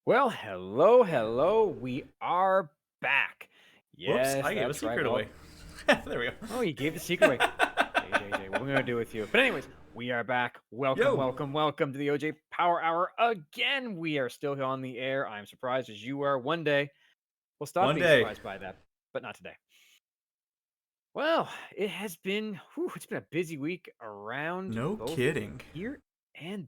Well, hello, hello. We are back. Whoops, Yes, I gave a that's right. secret Well, away. There we oh, go. you gave the secret away. JJJ, what are we gonna do with you? But anyways, we are back. Welcome, Yo, welcome, welcome to the OJ Power Hour again. We are still on the air. I'm surprised as you are. One day we'll stop one being day. surprised by that, but not today. Well, it has been it's been a busy week around No both kidding. here and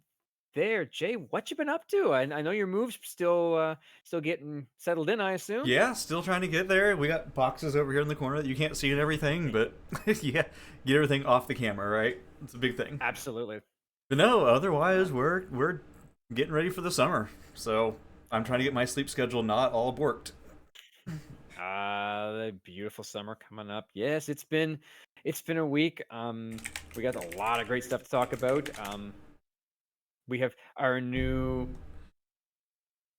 there. Jay, what you been up to? I know your move's still getting settled in, I assume. Yeah, still trying to get there. We got boxes over here in the corner that you can't see and everything, but yeah, get everything off the camera, right? It's a big thing. Absolutely. But no, Uh, otherwise we're getting ready for the summer. So I'm trying to get my sleep schedule not all borked. the beautiful summer coming up. Yes, it's been a week. We got a lot of great stuff to talk about. We have our new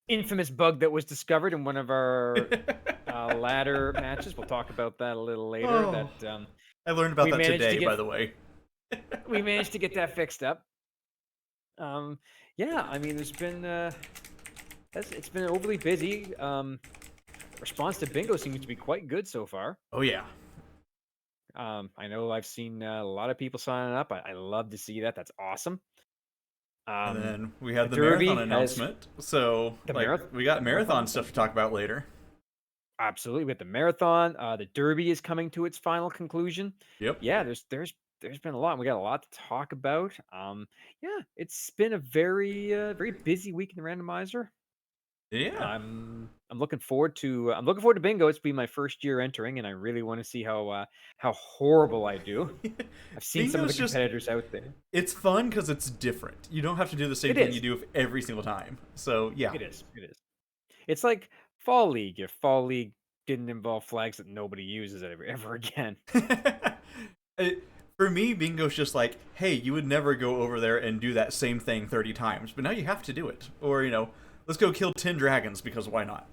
infamous bug that was discovered in one of our ladder matches. We'll talk about that a little later. Oh, That I learned about we that managed to today, by get the way. we managed to get that fixed up. Um, yeah, I mean, it's been overly busy. Response to bingo seems to be quite good so far. Oh yeah. I know I've seen a lot of people signing up. I love to see that. That's awesome. And Um, then we the had the marathon Derby has announcement. So, the like, marathon. we got The marathon marathon is stuff to coming. talk about later. Absolutely, with the marathon, the Derby is coming to its final conclusion. Yep. Yeah, there's been a lot. We got a lot to talk about. Yeah, it's been a very busy week in the randomizer. Yeah. I'm looking forward to bingo. It's been my first year entering, and I really want to see how horrible I do. I've seen some of the Bingo's just competitors out there. it's fun because it's different. You don't have to do the same It thing you is. do every single time. So yeah. It is. It is. It's like Fall League. If Fall League didn't involve flags that nobody uses ever again. It- for me, bingo's just like, hey, you would never go over there and do that same thing 30 times, but now you have to do it. Or, let's go kill 10 dragons because why not?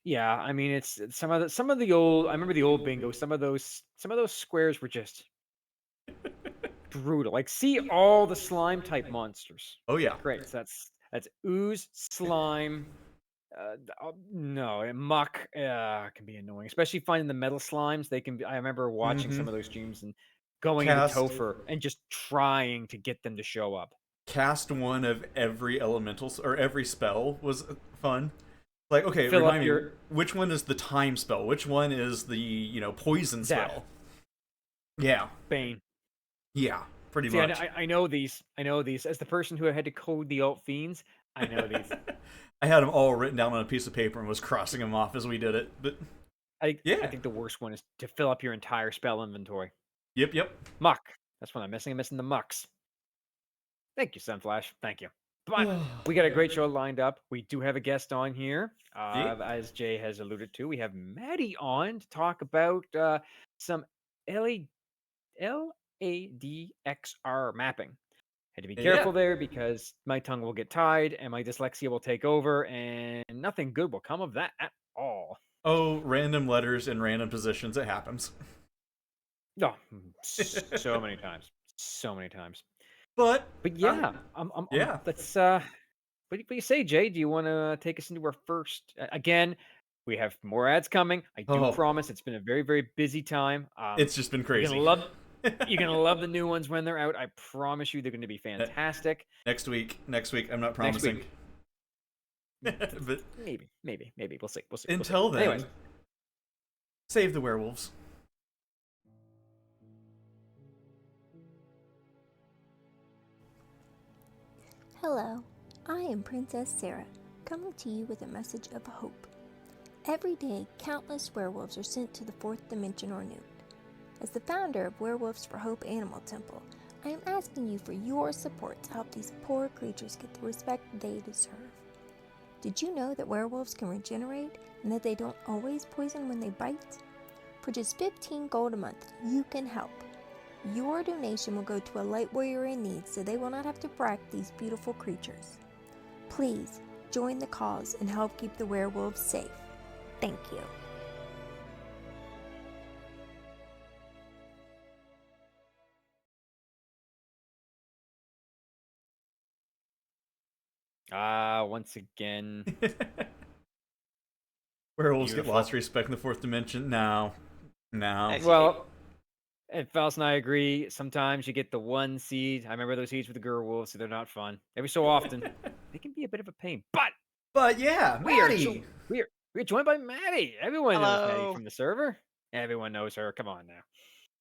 Yeah, I mean it's some of the old. I remember the old bingo. Some of those squares were just brutal. Like see all the slime type monsters. Oh yeah. Great. So that's ooze, slime. No, and muck can be annoying, especially finding the metal slimes. They can be. I remember watching Mm-hmm. some of those streams and going into Cast Topher and just trying to get them to show up. cast one of every elemental or every spell was fun. Like, okay, Fill up remind me, your which one is the time spell? Which one is the, poison Zap, spell? Yeah. Bane. Yeah, pretty See, I, much. I I know these. I know these. As the person who had to code the alt fiends, I know these. I had them all written down on a piece of paper and was crossing them off as we did it. But I yeah, think the worst one is to fill up your entire spell inventory. yep, yep. Muck. That's what I'm missing. I'm missing the mucks. Thank you, Sunflash. Thank you. But we got a great show lined up. We do have a guest on here. Yeah, As Jay has alluded to, we have Matty on to talk about some LA, LADXR mapping. Had to be yeah. careful there because my tongue will get tied and my dyslexia will take over, and nothing good will come of that at all. Oh, random letters in random positions. It happens. No, so many times, so many times. But But yeah, yeah. let's what do you say, Jay? Do you want to take us into our first? Again, we have more ads coming. I do Oh, promise. It's been a very busy time. it's just been You're gonna crazy. love you're gonna love the new ones when they're out. I promise you, they're gonna be Ne- fantastic. next week. I'm not Next promising. week, But maybe we'll see. until Anyways, then, save the werewolves. Hello, I am Princess Sarah, coming to you with a message of hope. Every day, countless werewolves are sent to the fourth dimension or Newt. As the founder of Werewolves for Hope Animal Temple, I am asking you for your support to help these poor creatures get the respect they deserve. Did you know that werewolves can regenerate and that they don't always poison when they bite? For just 15 gold a month, you can help. Your donation will go to a light warrior in need so they will not have to brack these beautiful creatures. Please join the cause and help keep the werewolves safe. Thank you. Once again, Werewolves get beautiful. lots of respect in the fourth dimension. No. I see. Well, and Faust and I agree. Sometimes you get the one seed. I remember those seeds with the Gerwolves, so they're not fun. Every so often, they can be a bit of a pain. But But yeah, we are Matty! we're joined by Matty. Everyone knows Matty Hello. from the server. Everyone knows her. Come on now.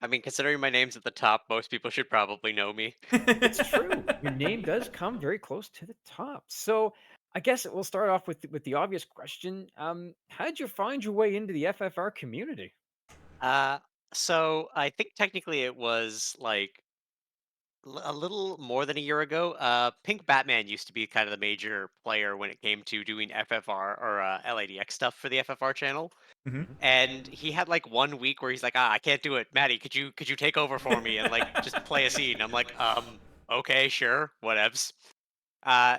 I mean, considering my name's at the top, most people should probably know me. It's true. Your name does come very close to the top. So I guess we'll start off with the obvious question. How did you find your way into the FFR community? Uh, so I think technically it was like a little more than a year ago. Pink Batman used to be kind of the major player when it came to doing FFR or LADX stuff for the FFR channel. Mhm. Mhm. And he had like 1 week where he's like, I can't do it. Maddie, could you take over for me and like just play a scene? I'm like, okay, sure, whatevs.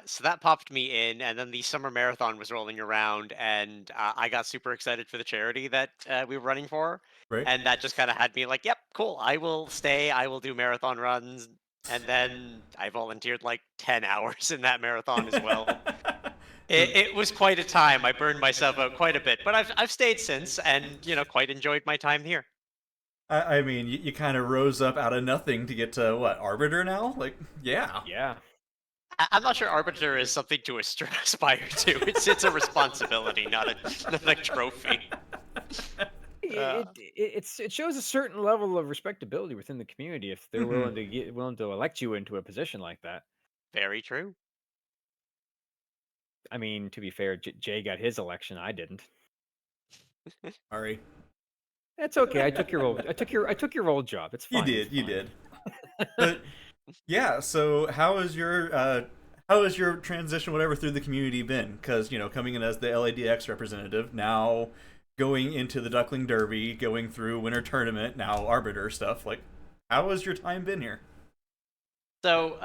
So that popped me in, and then the summer marathon was rolling around, and I got super excited for the charity that we were running for, Right? and that just kind of had me like, "Yep, cool. I will stay. I will do marathon runs." And then I volunteered like 10 hours in that marathon as well. It was quite a time. I burned myself out quite a bit, but I've stayed since, and quite enjoyed my time here. I mean, you kind of rose up out of nothing to get to, what, Arbiter now? Like, yeah. Yeah. I'm not sure arbiter is something to aspire to. It's a responsibility, not a trophy. Uh, It shows a certain level of respectability within the community if they're willing to elect you into a position like that. Very true. I mean, to be fair, Jay got his election. I didn't. Sorry. That's okay. I took your old job. It's You fine. did, it's you fine. did. But yeah, so how has your transition, whatever, through the community been? Because coming in as the LADX representative, now going into the Duckling Derby, going through Winter Tournament, now Arbiter stuff. Like, how has your time been here? So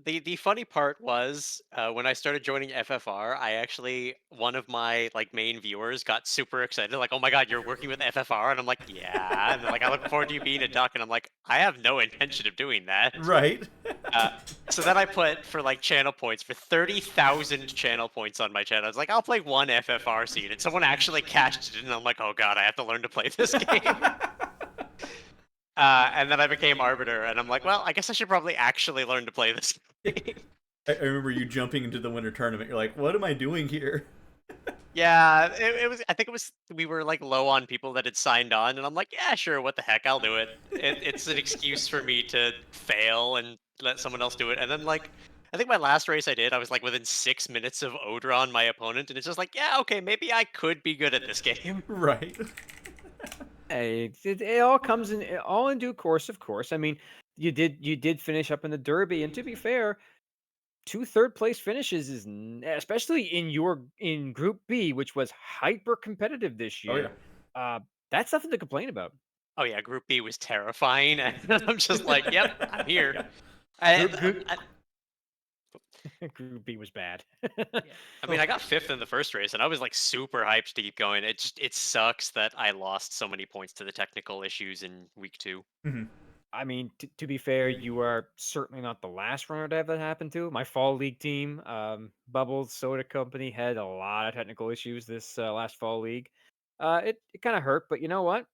the funny part was when I started joining FFR, I actually one of my like main viewers got super excited, like, "Oh my god, you're working with FFR?" And I'm like, "Yeah." And they're like, "I look forward to you being a duck." And I'm like, "I have no intention of doing that." Right. Uh, so then I put for like channel points for 30,000 channel points on my channel. I was like, I'll play one FFR scene, and someone actually cashed it, and I'm like, oh god, I have to learn to play this game. And then I became arbiter, and I'm like, well, I guess I should probably actually learn to play this game. I remember you jumping into the Winter Tournament. You're like, what am I doing here? Yeah, it was. I think it was. We were like low on people that had signed on, and I'm like, yeah, sure, what the heck, I'll do it. It's an excuse for me to fail and let someone else do it. And then like, I think my last race I did, I was like within 6 minutes of Odra on my opponent, and it's just like, yeah, okay, maybe I could be good at this game. Right. Hey, it all comes all in due course, of course. I mean, you did finish up in the Derby, and to be fair, 2 third-place finishes is especially in Group B, which was hyper competitive this Oh yeah. year. That's nothing to complain about. Oh yeah, Group B was terrifying, and I'm just like, yep, I'm here. Yeah. I, Group- I, Group B was bad. I mean, I got fifth in the first race, and I was like super hyped to keep going. It sucks that I lost so many points to the technical issues in week 2. Mhm. I mean, to be fair, you are certainly not the last runner to have that happen to. My fall league team, Bubbles Soda Company, had a lot of technical issues this last fall league. It kind of hurt, but you know what?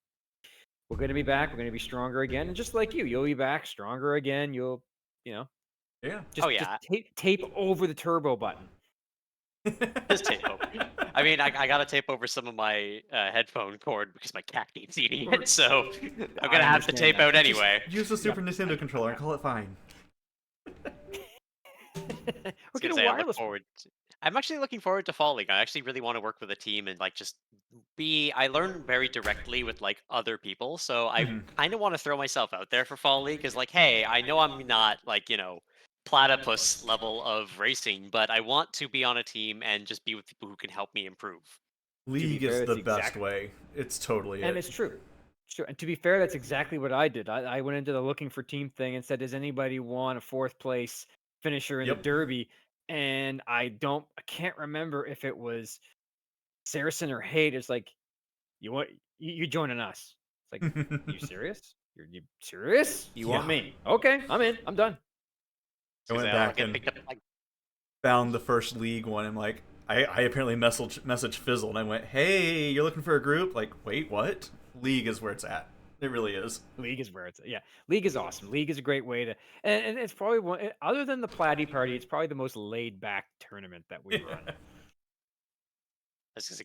We're going to be back. We're going to be stronger again, and just like you'll be back stronger again. You'll, you know, Yeah. just Oh yeah, tape over the turbo button. just tape over. I mean, I gotta tape over some of my headphone cord because my cat keeps eating it, so I'm I gonna have to understand tape that. out anyway. Use the Super Nintendo controller and call it fine. We're Gonna getting say I look wireless. forward. I'm actually looking forward to fall league. I actually really want to work with a team and like just be. I learn very directly with like other people, so I Mhm. kind of want to throw myself out there for fall league. Is like, hey, I know I'm not like platypus level of racing, but I want to be on a team and just be with people who can help me improve. League fair, is the that's best way. It's totally And it. it's true. Sure. And to be fair, that's exactly what I did. I went into the looking for team thing and said, does anybody want a fourth place finisher in the Yep. Derby? And I can't remember if it was Saracen or Haight. It's like, you joining us? It's like, you serious? You serious? You want Yeah. me? Okay, I'm in. I'm done. I went I'll back get and picked up like found the first League one. I'm like, I apparently message Fizzle, and I went, "Hey, you're looking for a group?" Like, wait, what? League is where it's at. It really is. League is where it's yeah. League is awesome. League is a great way to, and it's probably one other than the Platy Party. It's probably the most laid back tournament that we run.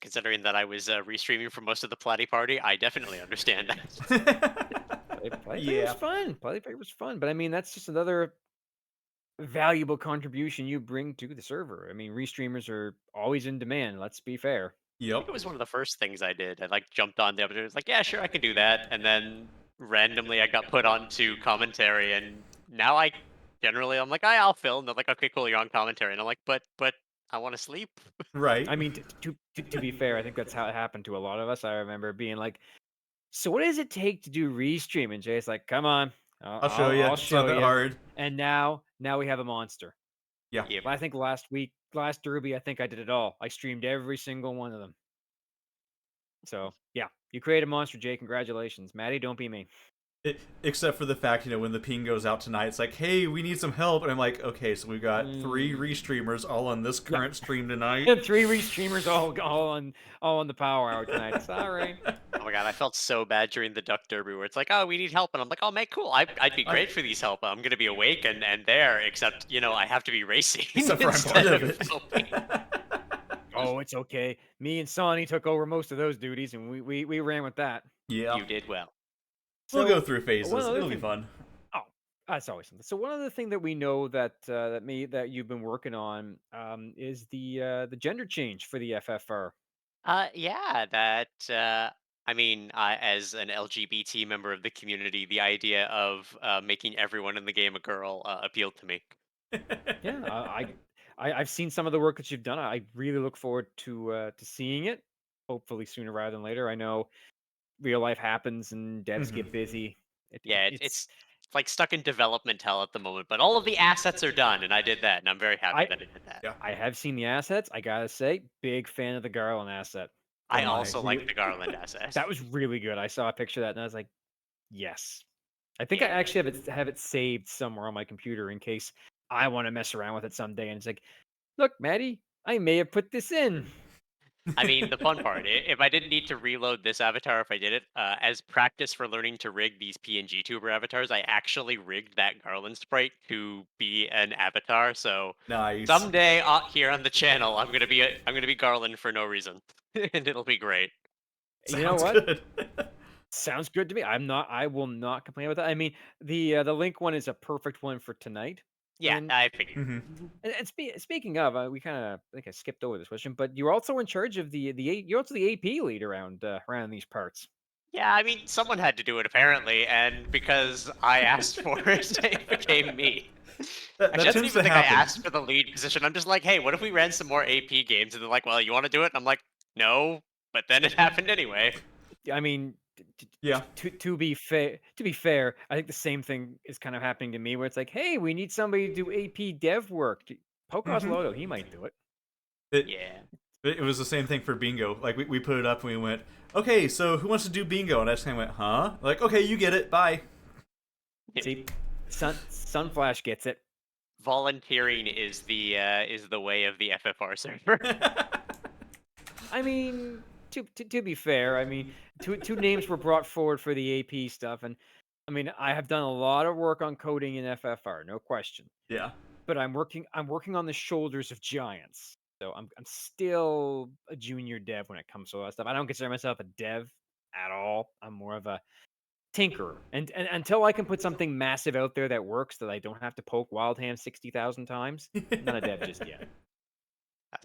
Considering that I was restreaming for most of the Platy Party, I definitely understand that. Platy Party was Yeah. fun. Platy Party was fun, but I mean that's just another valuable contribution you bring to the server. I mean, restreamers are always in demand. Let's be fair. I Yep. think it was one of the first things I did. I like jumped on the opportunity. Was like, yeah, sure, I can do that. And then randomly, I got put onto commentary, and now I generally I'm like, I'll fill. And they're like, okay, cool, you're on commentary, and I'm like, but I want to sleep. Right. I mean, to be fair, I think that's how it happened to a lot of us. I remember being like, "So what does it take to do restream?" And Jay's like, "Come on, I'll show you. I'll It's not show that you." hard. And now we have a monster. Yeah. Yep. I think last Derby, I think I did it all. I streamed every single one of them. So yeah, you create a monster, Jay. Congratulations, Matty. Don't be me. Except for the fact, when the ping goes out tonight, it's like, hey, we need some help. And I'm like, okay, so we've got 3 restreamers all on this current stream tonight. And 3 restreamers all on the power hour tonight. Sorry. Oh my god, I felt so bad during the Duck Derby where it's like, oh, we need help, and I'm like, oh, mate, cool. I'd be great for these help. I'm gonna be awake and there, except I have to be racing Except for I'm instead part of of it. helping. Oh, it's okay. Me and Sonny took over most of those duties, and we ran with that. Yeah. You did well. We'll So, go through phases. one other It'll be thing- fun. Oh, that's always something. So one other thing that we know that that you've been working on is the gender change for the FFR. Yeah, that. I mean, as an LGBT member of the community, the idea of making everyone in the game a girl appealed to me. Yeah, I've seen some of the work that you've done. I really look forward to seeing it. Hopefully sooner rather than later. I know real life happens and devs get busy. Yeah, it's like stuck in development hell at the moment, but all of the assets are done, and I did that, and I'm very happy I- that I did that. Yeah. I have seen the assets. I gotta say, big fan of the Garland asset. I Oh my. also like the Garland asset. That was really good. I saw a picture of that and I was like, yes. I think I Yeah. actually have it saved somewhere on my computer in case I want to mess around with it someday. And it's like, look, Maddie, I may have put this in. I mean, the fun part, if I didn't need to reload this avatar, if I did it, as practice for learning to rig these PNG tuber avatars, I actually rigged that Garland sprite to be an avatar. So Nice. someday here on the channel, I'm gonna be Garland for no reason, and it'll be great. You know Sounds what? good. Sounds good to me. I will not complain about that. I mean, the link one is a perfect one for tonight. Yeah, And- I figured. Mhm. And speaking of, we kind of I think I skipped over this question, but you're also in charge of you're also the AP lead around these parts. Yeah, I mean, someone had to do it apparently, and because I asked for it, it became me. That Actually, I don't tends even to think I happen. asked for the lead position. I'm just like, hey, what if we ran some more AP games? And they're like, well, you want to do it? And I'm like, no. But then it happened anyway. I mean, Yeah. to be fair, I think the same thing is kind of happening to me, where it's like, hey, we need somebody to do AP dev work. Pocos Mhm. Loto, he might do it. Yeah. It was the same thing for bingo. Like we put it up and we went, okay, so who wants to do bingo? And I just kind of went, huh? Like, okay, you get it. Bye. See, Sunflash gets it. Volunteering is the way of the FFR server. I mean, to be fair, I mean, two names were brought forward for the AP stuff, and I mean, I have done a lot of work on coding in FFR, no question. Yeah. But I'm working on the shoulders of giants, so I'm still a junior dev when it comes to all that stuff. I don't consider myself a dev at all. I'm more of a tinkerer, and until I can put something massive out there that works, that I don't have to poke wild hand 60,000 times, not a dev just yet.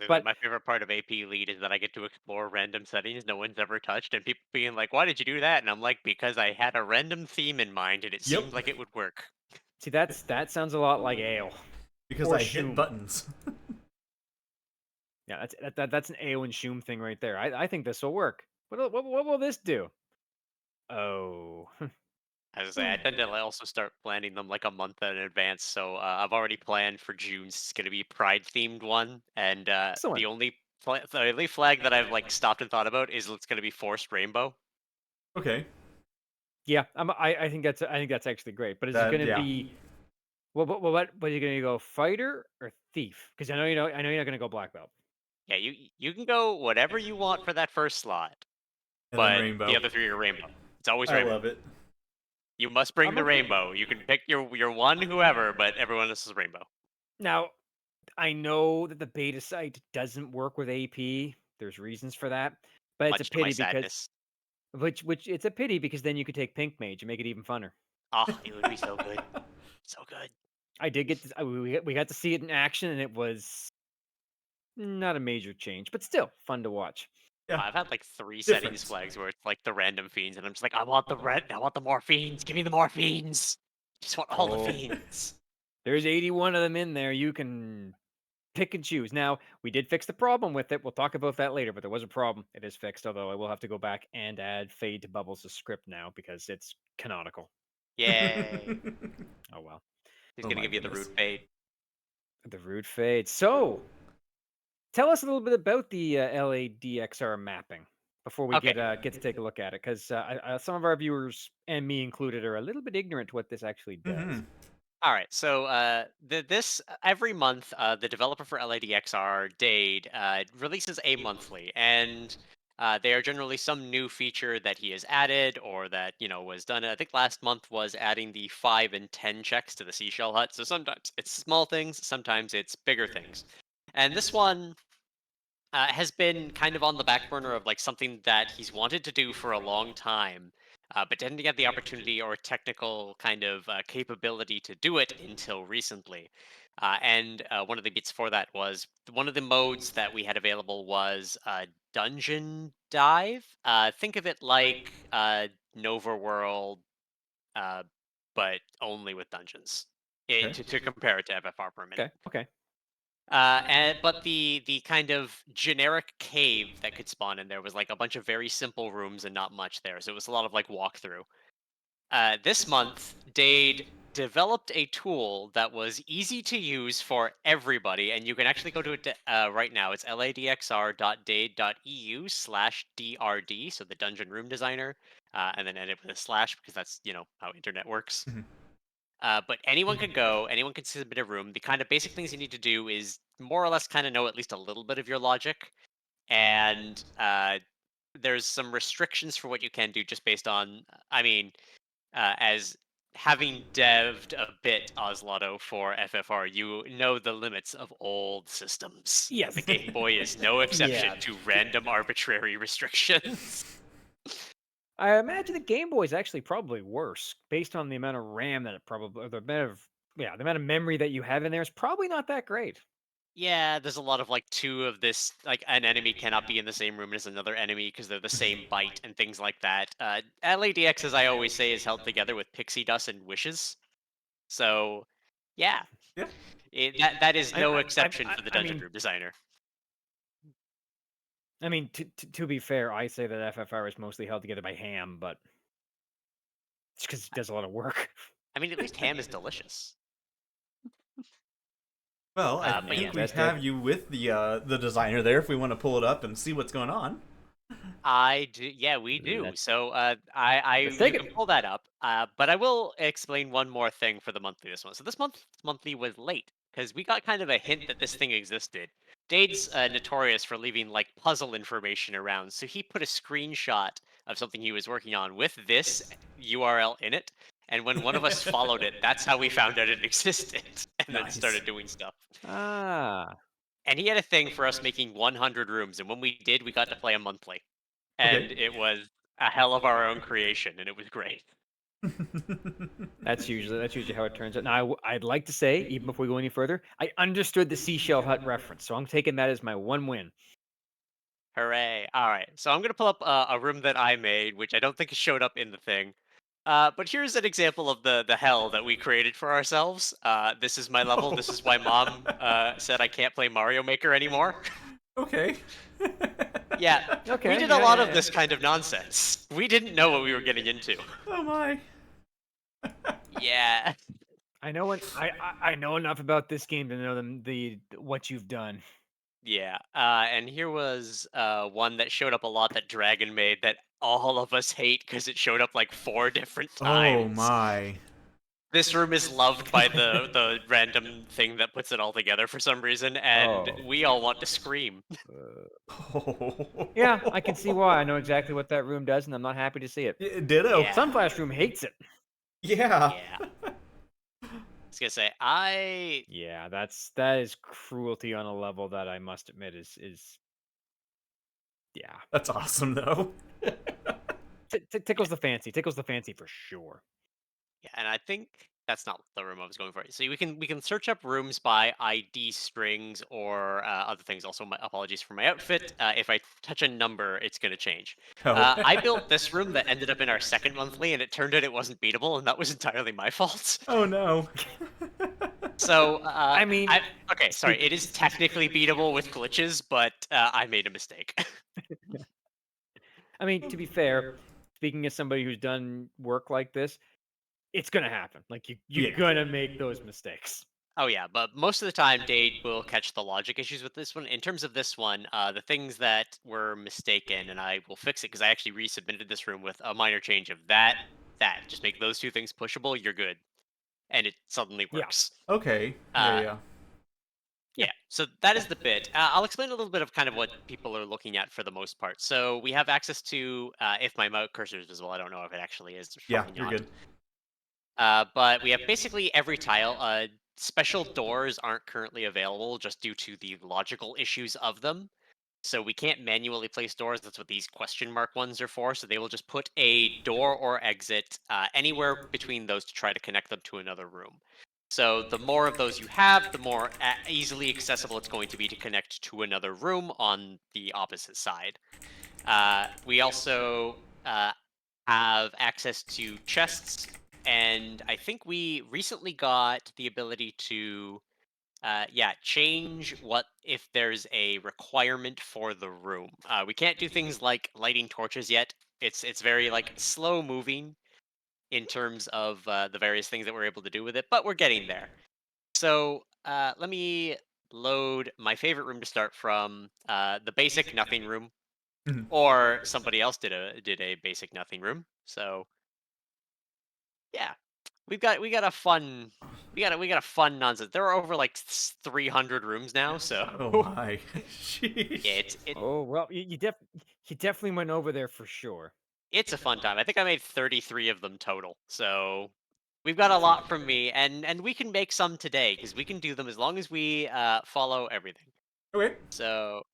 But- My favorite part of AP lead is that I get to explore random settings no one's ever touched, and people being like, "Why did you do that?" And I'm like, "Because I had a random theme in mind, and it Yep. seemed like it would work." See, that sounds a lot like ale. Because Or I hit Shoom. buttons. Yeah, that's an AO and Shoom thing right there. I think this will work. What will this do? Oh, As I say, I tend to also start planning them like a month in advance. So I've already planned for June's. It's going to be Pride themed one, and Excellent. the only flag that I've like stopped and thought about is it's going to be Forced Rainbow. Okay. yeah. I think that's actually great. But is it going to yeah. be What are you gonna go, fighter or thief? Because I know you're not gonna go black belt. Yeah, you can go whatever you want for that first slot, And then but the rainbow. other three are rainbow. It's always I rainbow. love it. You must bring I'm the okay. rainbow. You can pick your one whoever, but everyone else is rainbow. Now, I know that the beta site doesn't work with AP. There's reasons for that, but it's a Much to my pity because sadness. which it's a pity because then you could take pink mage and make it even funner. Oh, it would be so good. So good. I did get to, we got to see it in action, and it was not a major change, but still fun to watch. Yeah. I've had like 3 settings Different. flags where it's like the random fiends, and I'm just like, I want the red, I want the more fiends. Give me the more fiends. Just want all the Oh. fiends. There's 81 of them in there. You can pick and choose. Now, we did fix the problem with it. We'll talk about that later, but there was a problem. It is fixed, although I will have to go back and add fade to bubbles as script now because it's canonical. Yay. Oh well. He's Oh gonna my give you the goodness. root fade. The root fade. So, tell us a little bit about the LADXR mapping before we Okay. get to take a look at it, because some of our viewers and me included are a little bit ignorant to what this actually does. All right. So this every month, the developer for LADXR, Dade, releases a monthly, and they are generally some new feature that he has added or that was done. I think last month was adding the 5 and 10 checks to the seashell hut. So sometimes it's small things, sometimes it's bigger things, and this one has been kind of on the back burner of like something that he's wanted to do for a long time, but didn't get the opportunity or technical kind of capability to do it until recently. And one of the bits for that was one of the modes that we had available was dungeon dive. Think of it like Nova World, uh, but only with dungeons. Okay. To compare it to FFR per minute. Okay. But the kind of generic cave that could spawn in there was like a bunch of very simple rooms and not much there. So it was a lot of like walkthrough. This month, Dade developed a tool that was easy to use for everybody, and you can actually go to it right now. It's ladxr.dade.eu/drd, so the dungeon room designer, and then edit with a slash because that's how internet works. Mhm. But anyone can go, anyone can submit a room. The kind of basic things you need to do is more or less kind of know at least a little bit of your logic. And there's some restrictions for what you can do just based on, as having devved a bit Oslotto for FFR, you know the limits of old systems. Yes. The Game Boy is no exception Yeah. to random arbitrary restrictions. I imagine the Game Boy is actually probably worse based on the amount of RAM that it probably, or the amount of memory that you have in there is probably not that great. Yeah, there's a lot of like two of this, like an enemy cannot be in the same room as another enemy because they're the same byte and things like that. LADX, as I always say, is held together with pixie dust and wishes. So, yeah, Yeah. that is no I, exception for the I dungeon mean, room designer. to be fair, I say that FFR is mostly held together by ham, but it's because it does a lot of work. I mean, at least ham is delicious. Well, I But yeah, think we Best have you with the designer there if we want to pull it up and see what's going on. I do. Yeah, we do. Let's- So, Let's take you can it. pull that up. But I will explain one more thing for the monthly this one. So this monthly was late because we got kind of a hint that this thing existed. Dade's notorious for leaving like puzzle information around, so he put a screenshot of something he was working on with this URL in it. And when one of us followed it, that's how we found out it existed, and then Nice. started doing stuff. Ah, And he had a thing for us making 100 rooms, and when we did, we got to play a monthly, and Okay. it was a hell of our own creation, and it was great. that's usually how it turns out. Now, I'd like to say, even before we go any further, I understood the seashell hut reference, so I'm taking that as my one win. Hooray! All right, so I'm gonna pull up a room that I made, which I don't think showed up in the thing. But here's an example of the hell that we created for ourselves. This is my level. This is why Mom said I can't play Mario Maker anymore. Okay. Yeah, Okay, we did yeah, a lot yeah, of yeah. this kind of nonsense. We didn't know what we were getting into. Oh my. Yeah. I know enough about this game to know the what you've done. Yeah, and here was one that showed up a lot that Dragon made that all of us hate because it showed up like 4 different Oh times. my. This room is loved by the random thing that puts it all together for some reason, and Oh. we all want to scream. Yeah, I can see why. I know exactly what that room does, and I'm not happy to see it. Ditto. Yeah. Sunflash room hates it. Yeah. Yeah. I was gonna say Yeah, that is cruelty on a level that I must admit is yeah. That's awesome, though. Tickles the fancy. Tickles the fancy for sure. Yeah, and I think that's not the room I was going for. So we can search up rooms by ID strings or other things. Also, my apologies for my outfit. If I touch a number, it's going to change. Oh. I built this room that ended up in our second monthly, and it turned out it wasn't beatable, and that was entirely my fault. Oh no. So I mean, okay, sorry. It is technically beatable with glitches, but I made a mistake. I mean, to be fair, speaking as somebody who's done work like this, it's gonna happen. Like you're Yeah. gonna make those mistakes. Oh yeah, but most of the time Dade will catch the logic issues with this one. In terms of this one, the things that were mistaken, and I will fix it because I actually resubmitted this room with a minor change of that. Just make those two things pushable. You're good, and it suddenly Yeah. works. Okay. Yeah. Yeah, so that is the bit. I'll explain a little bit of kind of what people are looking at for the most part. So we have access to, if my mouse cursor is visible, I don't know if it actually is. It's Yeah, probably you're not. good. But we have basically every tile. Special doors aren't currently available just due to the logical issues of them. So we can't manually place doors. That's what these question mark ones are for. So they will just put a door or exit anywhere between those to try to connect them to another room. So the more of those you have, the more easily accessible it's going to be to connect to another room on the opposite side. We also have access to chests, and I think we recently got the ability to change what if there's a requirement for the room. We can't do things like lighting torches yet. It's very like slow moving in terms of the various things that we're able to do with it, but we're getting there. So let me load my favorite room to start from, the basic nothing room, Mhm. or somebody else did a basic nothing room. So yeah, we got a fun we got a fun nonsense. There are over like 300 rooms now, so Oh my. Sheesh. yeah, it Oh well, you definitely went over there for sure. it's a fun time. I think I made 33 of them total. So we've got a lot from me, and we can make some today because we can do them as long as we follow everything. Okay. So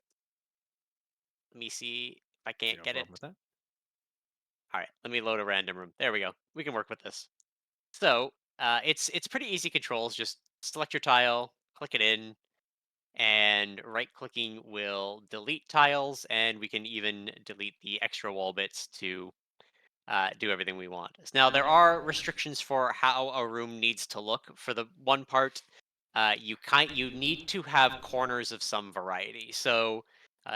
let me see if I See can't no get it. problem with that. All right, let me load a random room. There we go. We can work with this. So it's pretty easy controls. Just select your tile, click it in, and right clicking will delete tiles, and we can even delete the extra wall bits to do everything we want. Now there are restrictions for how a room needs to look. For the one part, you need to have corners of some variety. So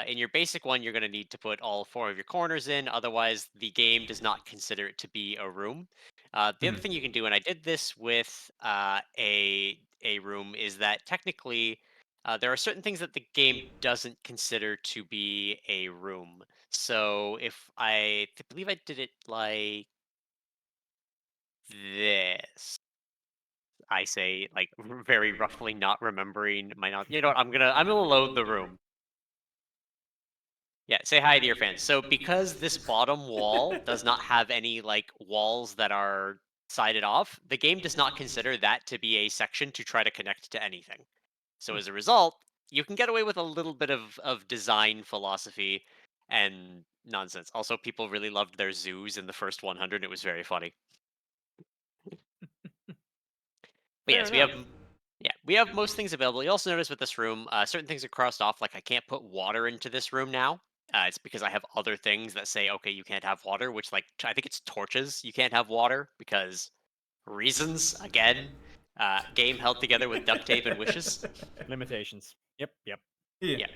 in your basic one, you're going to need to put all four of your corners in. Otherwise, the game does not consider it to be a room. The other Mhm. thing you can do, and I did this with a room, is that technically there are certain things that the game doesn't consider to be a room. So if believe I did it like this. I say like very roughly, not remembering my not. You know what? I'm gonna load the room. Yeah, say hi to your fans. So because this bottom wall does not have any like walls that are sided off, the game does not consider that to be a section to try to connect to anything. So Hmm. as a result, you can get away with a little bit of design philosophy and nonsense. Also, people really loved their zoos in the first 100. It was very funny. But Fair yes, enough. we have most things available. You also notice with this room, certain things are crossed off. Like I can't put water into this room now. It's because I have other things that say, okay, you can't have water. Which like I think it's torches. You can't have water because reasons. Again, game held together with duct tape and wishes. Limitations. Yep. Yeah. Yeah.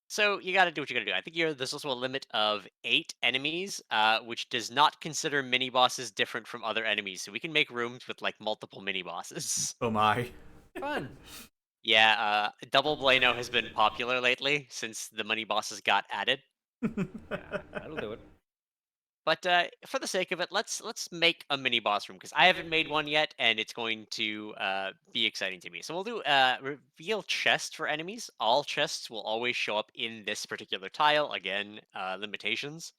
So you got to do what you got to do. I think there's also a limit of 8 enemies, which does not consider mini bosses different from other enemies. So we can make rooms with like multiple mini bosses. Oh my. Fun. Yeah, Double Blano has been popular lately since the money bosses got added. Yeah, that'll do it. But for the sake of it, let's make a mini boss room because I haven't made one yet, and it's going to be exciting to me. So we'll do reveal chest for enemies. All chests will always show up in this particular tile. Again, limitations.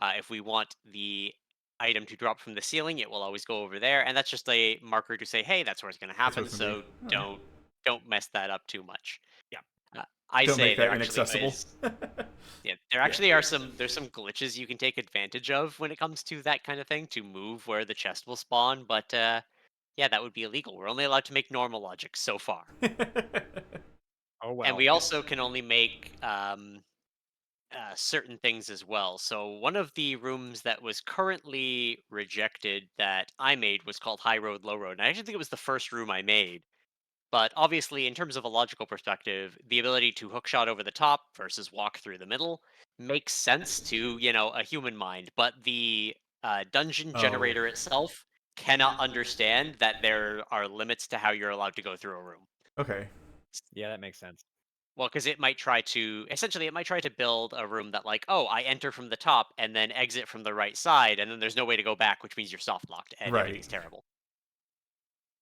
If we want the item to drop from the ceiling, it will always go over there, and that's just a marker to say, hey, that's where it's going to That's what happen. it's gonna be. So All right. don't mess that up too much. Yeah. I Don't say make there that actually inaccessible. is yeah, there Yeah. actually are there's some glitches you can take advantage of when it comes to that kind of thing to move where the chest will spawn, but yeah, that would be illegal. We're only allowed to make normal logic so far. Oh And well. we also can only make certain things as well. So one of the rooms that was currently rejected that I made was called High Road, Low Road. And I actually think it was the first room I made. But obviously, in terms of a logical perspective, the ability to hookshot over the top versus walk through the middle makes sense to, a human mind. But the dungeon Oh. generator itself cannot understand that there are limits to how you're allowed to go through a room. Okay. Yeah, that makes sense. Well, because it might try to essentially it might try to build a room that like, oh, I enter from the top and then exit from the right side, and then there's no way to go back, which means you're soft locked and Right. everything's terrible.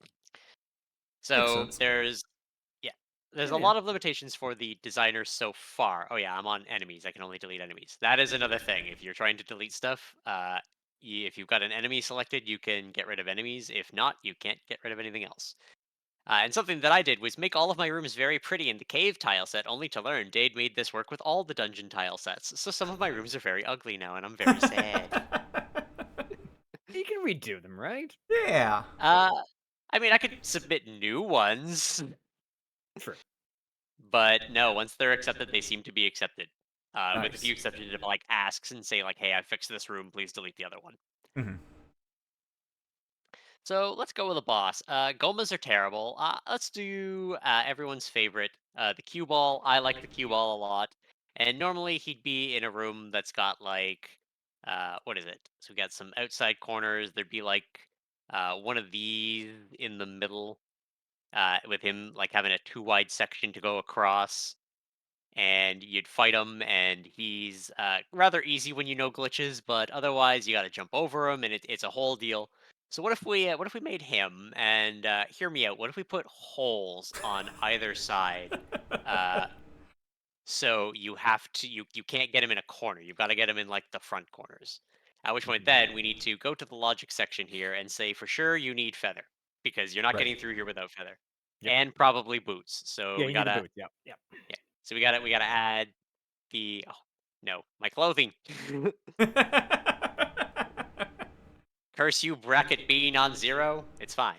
Makes So sense. yeah, there's Yeah, a yeah. lot of limitations for the designers so far. Oh yeah, I'm on enemies. I can only delete enemies. That is another thing. If you're trying to delete stuff, if you've got an enemy selected, you can get rid of enemies. If not, you can't get rid of anything else. And something that I did was make all of my rooms very pretty in the cave tile set, only to learn Dade made this work with all the dungeon tile sets. So some of my rooms are very ugly now, and I'm very sad. You can redo them, right? Yeah. Uh, I mean, I could submit new ones. True. But no, once they're accepted, they seem to be accepted. With a Nice. few exceptions of like asks and say like, "Hey, I fixed this room. Please delete the other one." Hmm. So let's go with a boss. Gomas are terrible. Let's do everyone's favorite, the cue ball. I like the cue ball a lot, and normally he'd be in a room that's got like, what is it? So we got some outside corners. There'd be like one of these in the middle, with him like having a too wide section to go across. And you'd fight him, and he's rather easy when you know glitches, but otherwise you got to jump over him, and it's a whole deal. So what if we made him? And hear me out. What if we put holes on either side? Uh, so you can't get him in a corner. You've got to get him in like the front corners. At which point, then we need to go to the logic section here and say for sure you need feather because you're not Right. getting through here without feather, Yep. and probably boots. So Yeah, we you need the gotta boots. Yep. Yep. yeah. So we gotta add the oh no, my clothing. Curse you, bracket being on zero. It's fine.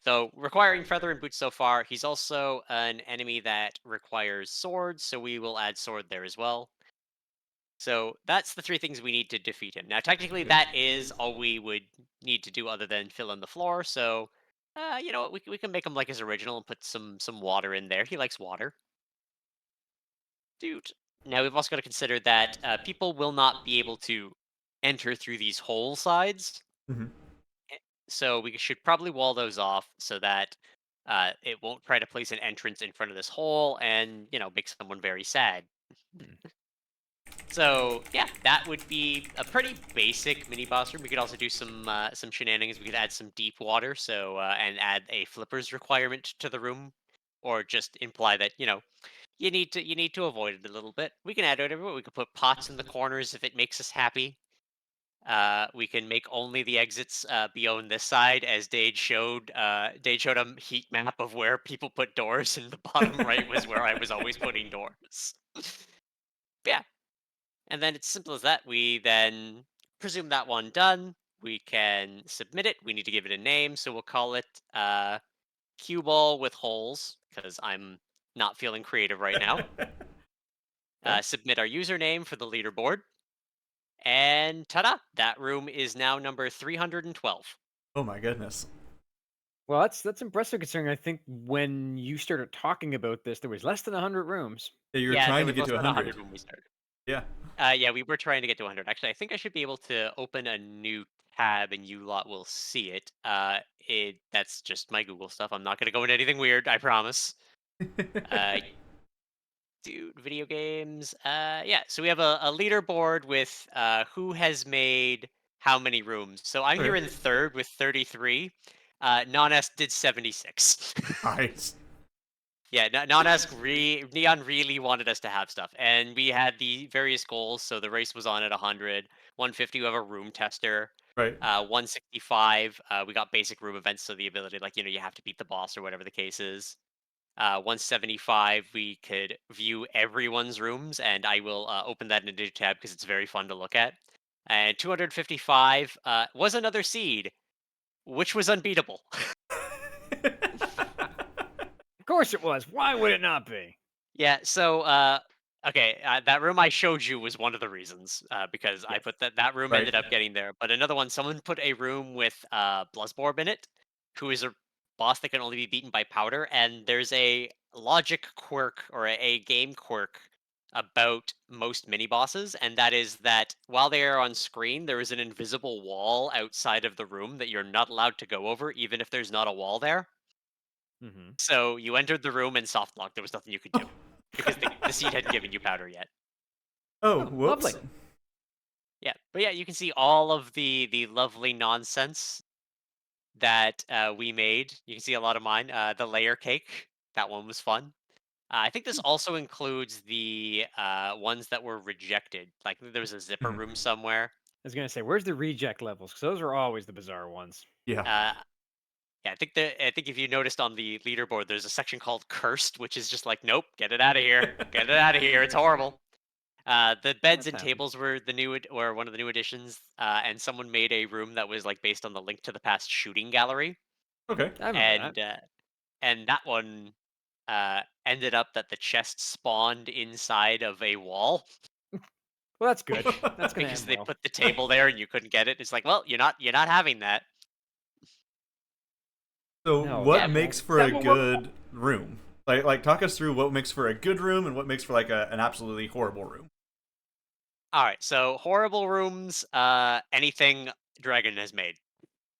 So requiring feather and boots so far. He's also an enemy that requires swords, so we will add sword there as well. So that's the three things we need to defeat him. Now, technically, Okay. that is all we would need to do, other than fill in the floor. So, you know what? We can make him like his original and put some water in there. He likes water. Dude. Now we've also got to consider that people will not be able to enter through these hole sides, Hmm. eh, so we should probably wall those off so that it won't try to place an entrance in front of this hole and make someone very sad. Hmm. So yeah, that would be a pretty basic mini boss room. We could also do some shenanigans. We could add some deep water, so and add a flippers requirement to the room, or just imply that you need to avoid it a little bit. We can add whatever. We could put pots in the corners if it makes us happy. We can make only the exits be on this side, as Dade showed. Dade showed a heat map of where people put doors, and the bottom right was where I was always putting doors. Yeah, and then it's simple as that. We then presume that one done. We can submit it. We need to give it a name, so we'll call it cue ball with holes because I'm not feeling creative right now. Okay. Submit our username for the leaderboard, and ta-da! That room is now number 312. Oh my goodness. Well, that's impressive considering I think when you started talking about this, there was less than 100 rooms. Yeah, you're Yeah, there trying to was get less to than 100. 100 when we started. Yeah. Yeah, we were trying to get to 100. Actually, I think I should be able to open a new tab, and you lot will see it. That's just my Google stuff. I'm not going to go into anything weird. I promise. Uh, Dude, video games. Yeah. So we have a leaderboard with who has made how many rooms. So I'm here Okay. in third with 33. Non-S did 76. Nice. Yeah, Neon really wanted us to have stuff, and we had the various goals. So the race was on at 100, 150. We have a room tester. Right. 165. We got basic room events, so the ability, like you have to beat the boss or whatever the case is. 175, we could view everyone's rooms, and I will open that in a new tab because it's very fun to look at. And 255 was another seed, which was unbeatable. Of course it was. Why would it not be? Yeah, so okay, that room I showed you was one of the reasons because I Yes. put that room Right. ended up getting there. But another one, someone put a room with Bluzborb in it, who is a boss that can only be beaten by powder, and there's a logic quirk or a game quirk about most mini bosses, and that is that while they are on screen, there is an invisible wall outside of the room that you're not allowed to go over, even if there's not a wall there. Mm-hmm. So you entered the room and soft locked. There was nothing you could do because the seed hadn't given you powder yet. Oh, Oh, whoops. lovely. Yeah, but yeah, you can see all of the lovely nonsense that we made. You can see a lot of mine. The layer cake, that one was fun. I think this also includes the ones that were rejected. Like there was a zipper Mhm. room somewhere. I was gonna say, where's the reject levels? Because those are always the bizarre ones. Yeah. Uh, yeah, I think if you noticed on the leaderboard, there's a section called cursed, which is just like, nope, get it out of here, get it out of here. It's horrible. The beds That and happens. tables were or one of the new additions, and someone made a room that was like based on the Link to the Past shooting gallery, Okay. I remember that. and that one ended up that the chest spawned inside of a wall Well, that's good. That's gonna because end they well. put the table there and you couldn't get it. It's like, well, you're not having that. So, No, what Yeah. makes for a that won't work. good room? Talk us through what makes for a good room and what makes for like an absolutely horrible room. All right, so horrible rooms, anything Dragon has made.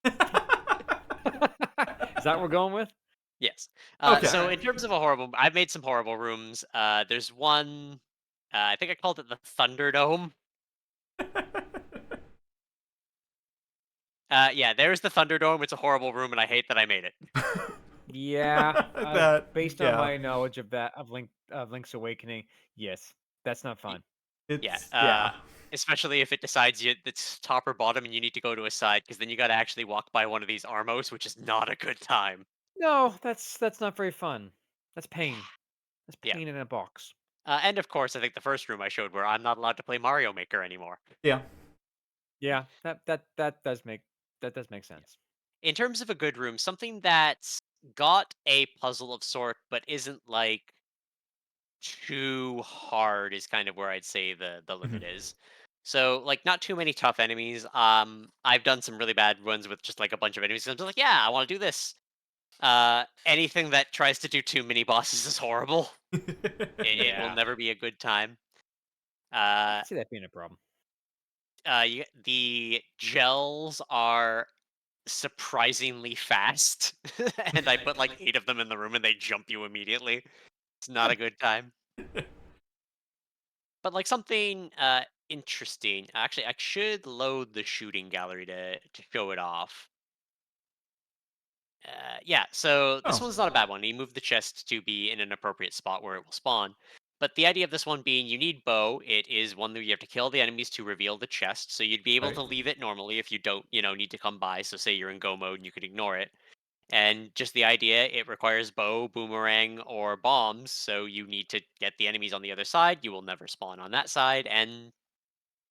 Is that what we're going with? Yes. Okay. So Alright. in terms of a horrible, I've made some horrible rooms. There's one. I think I called it the Thunderdome. Yeah, there's the Thunderdome. It's a horrible room, and I hate that I made it. Yeah. That Based on yeah. my knowledge of that of Link's Awakening, yes, that's not Y- fun. Yeah. It's yeah. Especially if it decides it's top or bottom, and you need to go to a side, because then you got to actually walk by one of these Armos, which is not a good time. No, that's not very fun. That's pain. That's Yeah. pain in a box. And of course, I think the first room I showed where I'm not allowed to play Mario Maker anymore. Yeah. Yeah, that does make sense. In terms of a good room, something that's got a puzzle of sort, but isn't like too hard is kind of where I'd say the limit Mhm. is. So like not too many tough enemies. I've done some really bad ones with just like a bunch of enemies. I'm just like, yeah, I want to do this. Anything that tries to do too many bosses is horrible. It will Yeah, never be a good time. I Uh, can see that being a problem. the gels are surprisingly fast, and I put like 8 of them in the room, and they jump you immediately. It's not a good time. But like something interesting. Actually, I should load the shooting gallery to show it off. Yeah, so this Oh. one's not a bad one. You move the chest to be in an appropriate spot where it will spawn. But the idea of this one being you need bow. It is one that you have to kill the enemies to reveal the chest. So you'd be able Right. to leave it normally if you don't, need to come by. So say you're in go mode and you could ignore it. And just the idea, it requires bow, boomerang, or bombs. So you need to get the enemies on the other side. You will never spawn on that side. And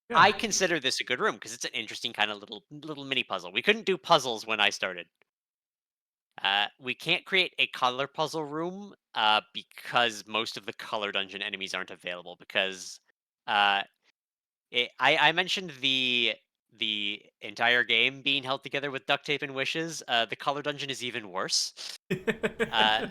Yeah. I consider this a good room because it's an interesting kind of little mini puzzle. We couldn't do puzzles when I started. We can't create a color puzzle room because most of the color dungeon enemies aren't available. Because uh, I mentioned the entire game being held together with duct tape and wishes. The color dungeon is even worse. Uh,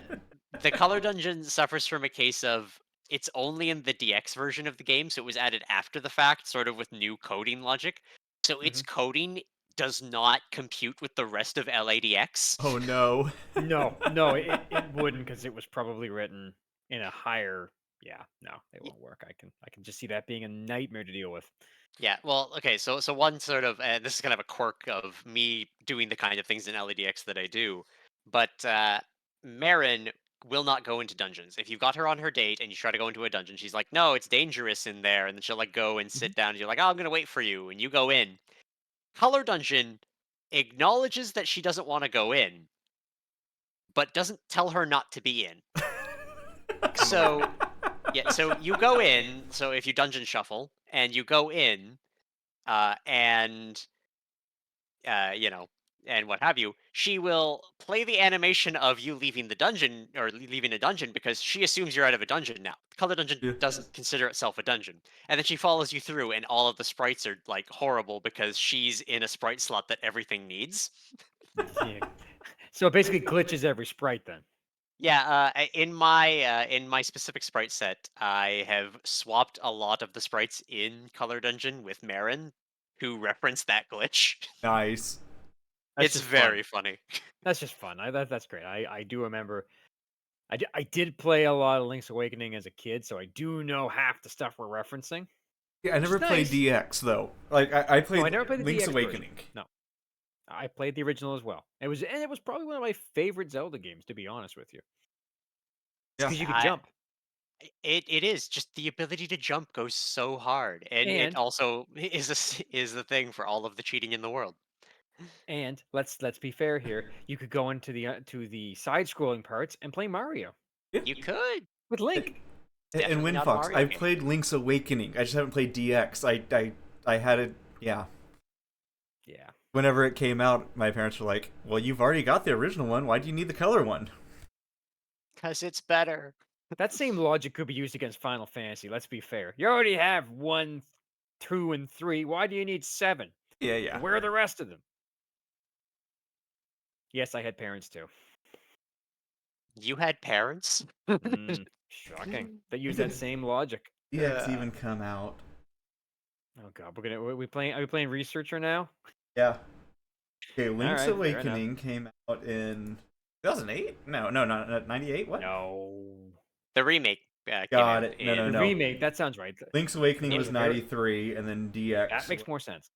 the color dungeon suffers from a case of it's only in the DX version of the game, so it was added after the fact, sort of with new coding logic. So its Mhm. coding does not compute with the rest of LADX. Oh no. No, it wouldn't because it was probably written in a higher Yeah, no, they Y- won't work. I can just see that being a nightmare to deal with. Yeah, well, okay, so one sort of, this is kind of a quirk of me doing the kind of things in LEDX that I do, but Marin will not go into dungeons. If you've got her on her date and you try to go into a dungeon, she's like, "No, it's dangerous in there," and then she'll like go and Mhm. sit down, and you're like, "Oh, I'm gonna wait for you," and you go in. Color Dungeon acknowledges that she doesn't want to go in, but doesn't tell her not to be in. So yeah, so you go in. So if you dungeon shuffle and you go in, and you know, and what have you, she will play the animation of you leaving the dungeon or leaving a dungeon because she assumes you're out of a dungeon now. Color Dungeon Yeah. doesn't consider itself a dungeon, and then she follows you through, and all of the sprites are like horrible because she's in a sprite slot that everything needs. Yeah. So it basically glitches every sprite then. Yeah, in my specific sprite set, I have swapped a lot of the sprites in Color Dungeon with Marin, who reference that glitch. Nice. That's It's just fun. very funny. That's just fun. That's great. I do remember. I did play a lot of Link's Awakening as a kid, so I do know half the stuff we're referencing, Yeah, I which is never played nice. DX though. Like I No, played I never played the Link's DX version. Awakening. No, I played the original as well. It was probably one of my favorite Zelda games, to be honest with you. It's Yeah. because you could I jump, it is just the ability to jump goes so hard, and it and also is the thing for all of the cheating in the world. let's be fair here. You could go into the side-scrolling parts and play Mario Yeah. You could. with Link. It's And definitely Wind not a Fox. Mario I've game. played Link's Awakening. I just haven't played DX. I had it. Yeah. Yeah. Whenever it came out, my parents were like, "Well, you've already got the original one. Why do you need the color one?" Because it's better. That same logic could be used against Final Fantasy. Let's be fair. You already have 1, 2, and 3. Why do you need 7? Yeah, And yeah. where are the rest of them? Yes, I had parents too. You had parents? Shocking. They use When that did same logic. DX even come out? Oh god, we playing? Are we playing researcher now? Yeah. Okay, All Link's right, fair enough. Awakening came out in 2008. No, no, not 98. What? No, The remake came Got out it. No, no, the no. in. remake. That sounds right. Link's Awakening It was was very. 93, and then That DX. makes more sense.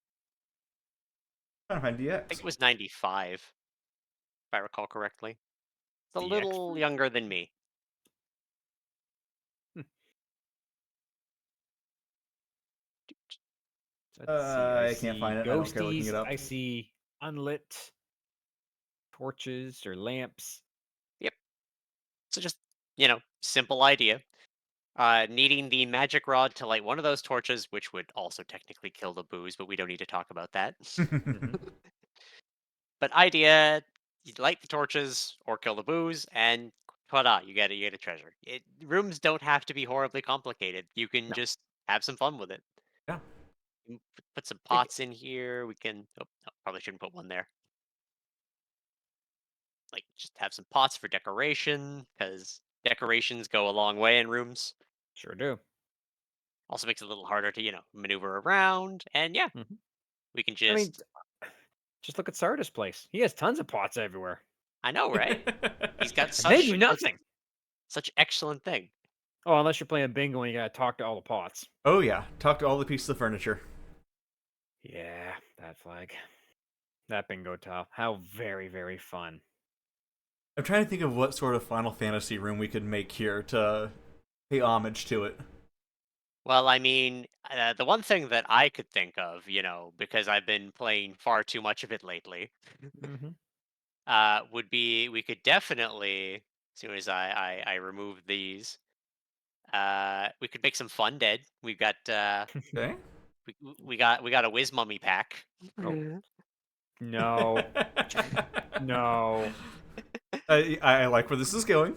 I'm trying to find I think DX. it was 95, if I recall correctly. It's a DX. little younger than me. Hmm. Let's see. I I can't see find it. I don't care looking ghosties. it up. I see unlit torches or lamps. Yep. So just, simple idea. Needing the magic rod to light one of those torches, which would also technically kill the booze, but we don't need to talk about that. Hmm. But idea, you light the torches or kill the booze, and ta-da, you get a treasure. Rooms don't have to be horribly complicated. You can No. just have some fun with it. Yeah. Put some Like, pots in here. We can. Oh, no, probably shouldn't put one there. Like, just have some pots for decoration, because decorations go a long way in rooms. sure do. Also makes it a little harder to, maneuver around. And yeah, Hmm. we can I mean, just. just look at Sardis' place. He has tons of pots everywhere, I know, right? He's got and they do such nothing. such excellent thing. Oh, unless you're playing bingo and you gotta talk to all the pots. Oh yeah, talk to all the pieces of furniture. Yeah, that flag. That bingo tile. How very, very fun. I'm trying to think of what sort of Final Fantasy room we could make here to pay homage to it. Well, I mean, the one thing that I could think of, because I've been playing far too much of it lately, Hmm. would be we could definitely, as soon as I remove these, we could make some fun dead. We've got Okay. we got a Whiz Mummy pack. Oh no, no, I like where this is going.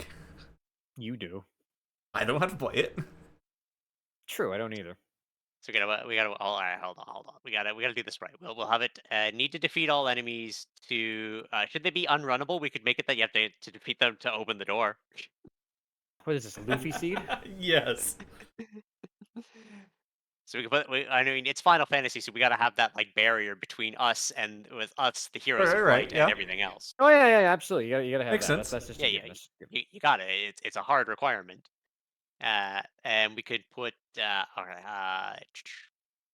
you do. I don't have to play it. True, I don't either. So we gotta. Oh, all right, hold on. We gotta do this right. We'll have it. Need to defeat all enemies to. Should they be unrunnable? We could make it that you have to defeat them to open the door. What is this, a Luffy seed? Yes. So we can put. I mean, it's Final Fantasy, so we gotta have that like barrier between us and with us, the heroes of Right, light, and yeah. everything else. Oh yeah, yeah, yeah, absolutely. You gotta have Makes that. sense. That's just a Yeah, yeah. given. You got it. It's a hard requirement. And we could put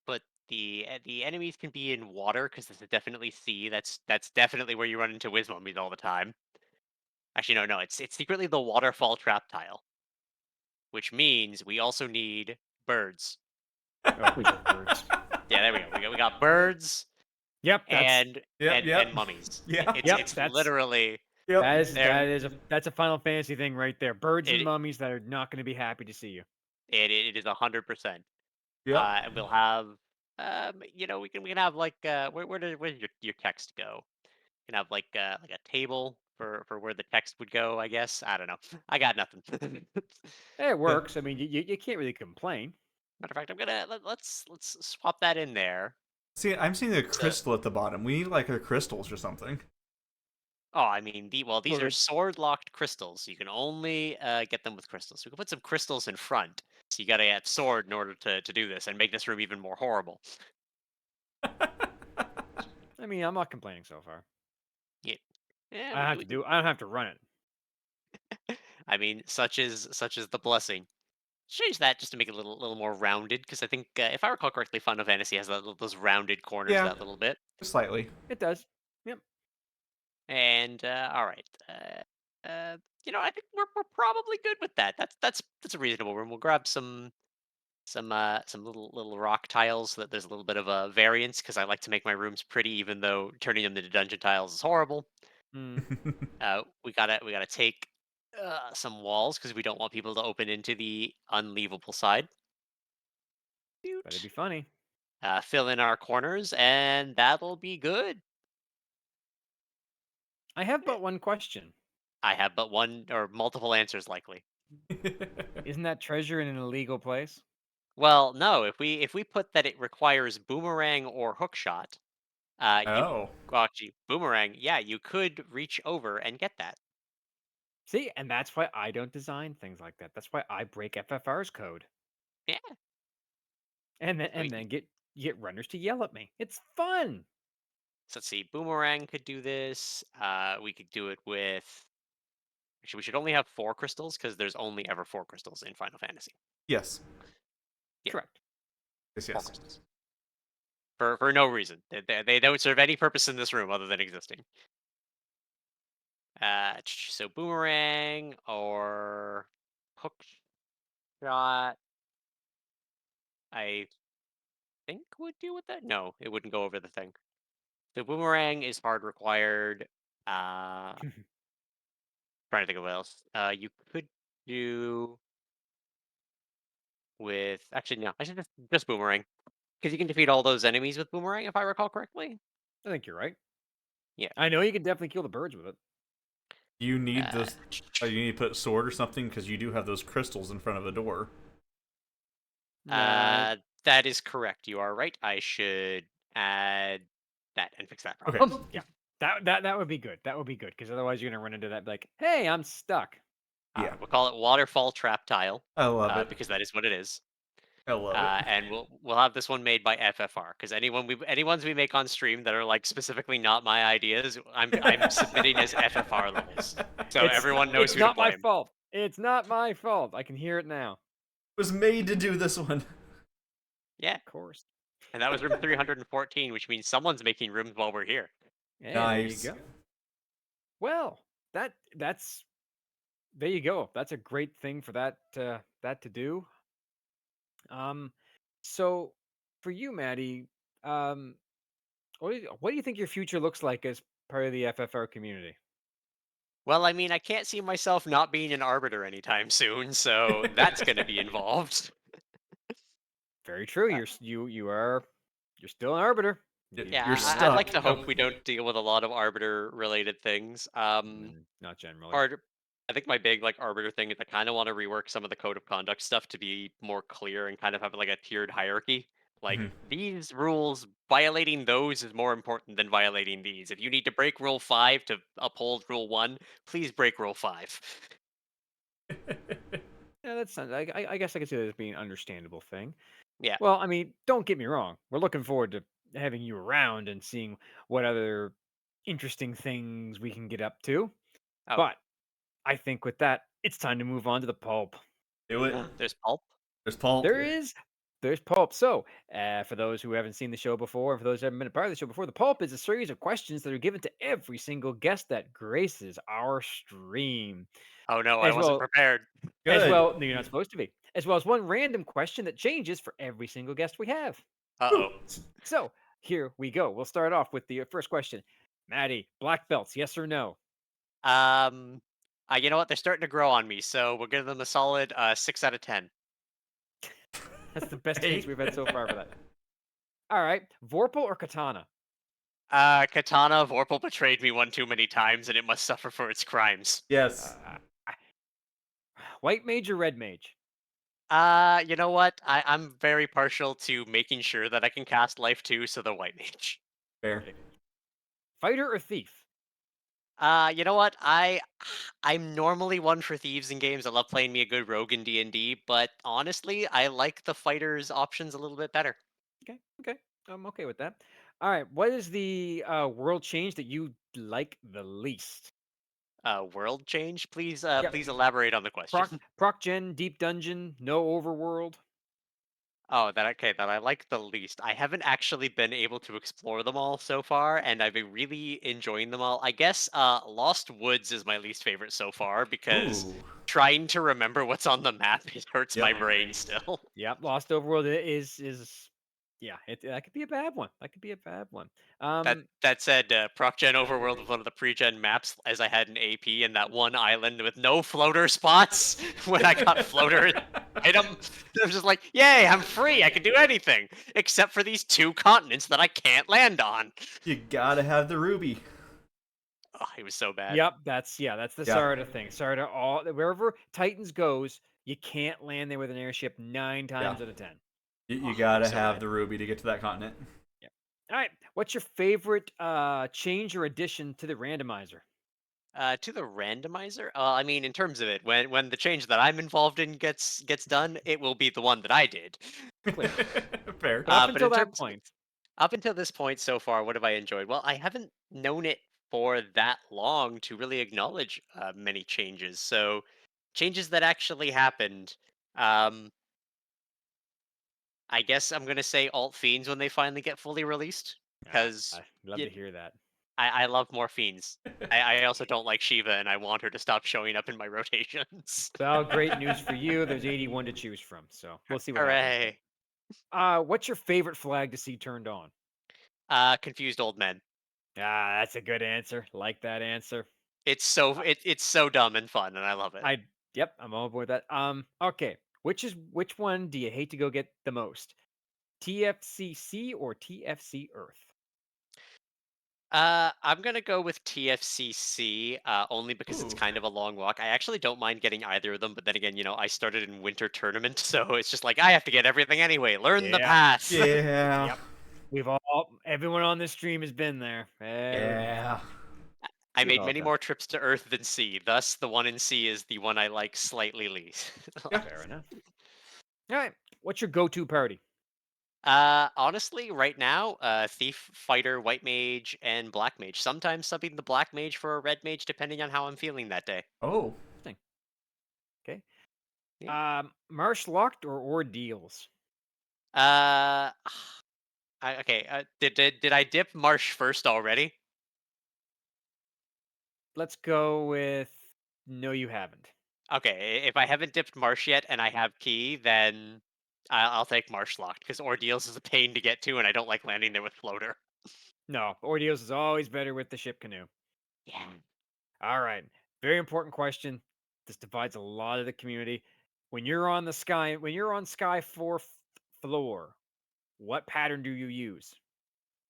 put the enemies can be in water because this is definitely sea. That's definitely where you run into whiz mummies all the time. Actually, no, it's secretly the waterfall trap tile, which means we also need birds. Oh, we love birds. Yeah, there we go. We got birds Yep, that's and Yep, and yep. and mummies. Yeah. It's yep, it's that's literally Yep. there. that's a Final Fantasy thing right there. Birds and It mummies that are not going to be happy to see you. it is 100%. Yep. And we'll have we can have like where does your text go? You can have like a table for where the text would go. I guess I don't know. I got nothing. It Yeah. works. I mean, you can't really complain. Matter of fact, let's swap that in there. See, I'm seeing a So, crystal at the bottom. We need like a crystals or something. oh, I mean, these are Bird. sword locked crystals. You can only get them with crystals. We can put some crystals in front. So you gotta have sword in order to do this and make this room even more horrible. I mean, I'm not complaining so far. Yeah, yeah. I don't have to do. I don't have to run it. I mean, such is the blessing. Change that just to make it a little more rounded, because I think if I recall correctly, Final Fantasy has those rounded corners Yeah, that little bit. slightly. It does. Yep. And all right, I think we're probably good with that. That's a reasonable room. We'll grab some little rock tiles so that there's a little bit of a variance, because I like to make my rooms pretty, even though turning them into dungeon tiles is horrible. Mm, We gotta take some walls because we don't want people to open into the unleavable side. but it'd be Cute. funny. Fill in our corners, and that'll be good. I have Eh, but one question. I have but one or multiple answers likely. Isn't that treasure in an illegal place? Well, no, if we put that it requires boomerang or hook shot, you Oh. well, actually boomerang, yeah, you could reach over and get that. See, and that's why I don't design things like that. That's why I break FFR's code, Yeah. and then So, and then get runners to yell at me. It's fun. so let's see, boomerang could do this. We could do it with. Actually, we should only have 4 crystals because there's only ever 4 crystals in Final Fantasy. Yes. Yeah, Correct. Yes, four yes. crystals for no reason. They don't serve any purpose in this room other than existing. So boomerang or hook shot, I think would do with that. No, it wouldn't go over the thing. The boomerang is hard required. Trying to think of what else. You could do with actually no. I should just boomerang because you can defeat all those enemies with boomerang if I recall correctly. I think you're right. Yeah. I know you can definitely kill the birds with it. You need Uh, those. You need to put sword or something because you do have those crystals in front of the door. Nah. that is correct. You are right. I should add that and fix that Okay. problem. Yeah. That would be good. That would be good because otherwise you're gonna run into that like, hey, I'm stuck. Yeah. We'll call it waterfall trap tile I love it. because that is what it is. I love it. And we'll have this one made by FFR because anyone's we make on stream that are like specifically not my ideas, I'm submitting as FFR levels, so everyone knows It's who to not my blame. fault. It's not my fault. I can hear it now. Was made to do this one. Yeah, Of course. and that was room 314, which means someone's making rooms while we're here. Hey, there you Nice. go. Well, that's there you go. That's a great thing for that to do. Um, so for you, Maddie, um, what do you think your future looks like as part of the FFR community? Well, I mean, I can't see myself not being an arbiter anytime soon, so that's going to be involved. Very true. Uh, You're still an arbiter. yeah, You're I'd like stuck. to hope we don't deal with a lot of arbiter related things. Not generally. Arbiter, I think my big like arbiter thing is I kind of want to rework some of the code of conduct stuff to be more clear and kind of have like a tiered hierarchy. Like Mhm. these rules, violating those is more important than violating these. If you need to break rule 5 to uphold rule 1, please break rule 5. Yeah, that's I guess I could see that as being an understandable thing. Yeah. Well, I mean, don't get me wrong. We're looking forward to having you around and seeing what other interesting things we can get up to. Oh, But I think with that, it's time to move on to the pulp. Do it. There's pulp. There's Paul. There's pulp. So, for those who haven't seen the show before, and for those who haven't been a part of the show before, the pulp is a series of questions that are given to every single guest that graces our stream. Oh no, I As wasn't well, prepared. Good. no, you're not supposed to be. As well as one random question that changes for every single guest we have. Uh-oh. So here we go. We'll start off with the first question. Maddie, black belts, yes or no? You know what? They're starting to grow on me, so we'll give them a solid 6 out of 10. That's the best Hey. chance we've had so far for that. All right, Vorpal or Katana? Katana, Vorpal betrayed me one too many times, and it must suffer for its crimes. Yes. White mage or red mage? You know what? I'm very partial to making sure that I can cast Life 2, so the White Mage. Fair. Fighter or thief? You know what? I'm normally one for thieves in games. I love playing me a good rogue in D&D, but honestly, I like the fighter's options a little bit better. Okay, I'm okay with that. All right, what is the world change that you like the least? World change? Please, Yep. please elaborate on the question. Proc gen, deep dungeon, no overworld. Oh, that I like the least. I haven't actually been able to explore them all so far, and I've been really enjoying them all. I guess Lost Woods is my least favorite so far because Ooh. trying to remember what's on the map it hurts Yep. my brain still. Yep, Lost Overworld is yeah, that could be a bad one. That could be a bad one. That said, Proc Gen Overworld was one of the pre-gen maps as I had an AP in that one island with no floater spots when I got floater item. I'm just like, yay, I'm free. I can do anything except for these 2 continents that I can't land on. You gotta have the ruby. Oh, it was so bad. Yep, that's the Yeah. Sarda thing. Sarda, wherever Titans goes, you can't land there with an airship 9 times Yeah. out of 10. You Oh, gotta so have bad. the ruby to get to that continent. Yep. All right, what's your favorite change or addition to the randomizer? To the randomizer, I mean, in terms of it, when the change that I'm involved in gets done, it will be the one that I did. Clear. Fair. But up But until in that terms point, up until this point so far, what have I enjoyed? Well, I haven't known it for that long to really acknowledge many changes. So, changes that actually happened. Um, I guess I'm gonna say alt fiends when they finally get fully released, because I love to hear that. I love more fiends. I also don't like Shiva, and I want her to stop showing up in my rotations. Well, great news for you. There's 81 to choose from, so we'll see what happens. Hooray! What's your favorite flag to see turned on? Confused old men. That's a good answer. Like that answer. It's so dumb and fun, and I love it. Yep, I'm on board with that. Okay. Which one do you hate to go get the most? TFCC or TFC Earth? I'm gonna go with TFCC, only because it's Ooh. kind of a long walk. I actually don't mind getting either of them, but then again, I started in winter tournament, so it's just like I have to get everything anyway. Learn the Yeah. path. Yeah. Yep. Everyone on this stream has been there. Yeah. I We've made all many done more trips to Earth than Sea, thus the one in Sea is the one I like slightly least. Fair enough. All right. What's your go-to party? Honestly, right now, Thief, Fighter, White Mage, and Black Mage. Sometimes subbing the Black Mage for a Red Mage, depending on how I'm feeling that day. Oh. Okay. Yeah. Marsh locked or ordeals? Uh, okay. Did I dip Marsh first already? Let's go with no, you haven't. Okay, if I haven't dipped Marsh yet and I have Key, then I'll take Marsh locked because Ordeals is a pain to get to, and I don't like landing there with Floater. No, ordeals is always better with the ship canoe. Yeah. All right. Very important question. This divides a lot of the community. When you're on Sky 4 floor, what pattern do you use?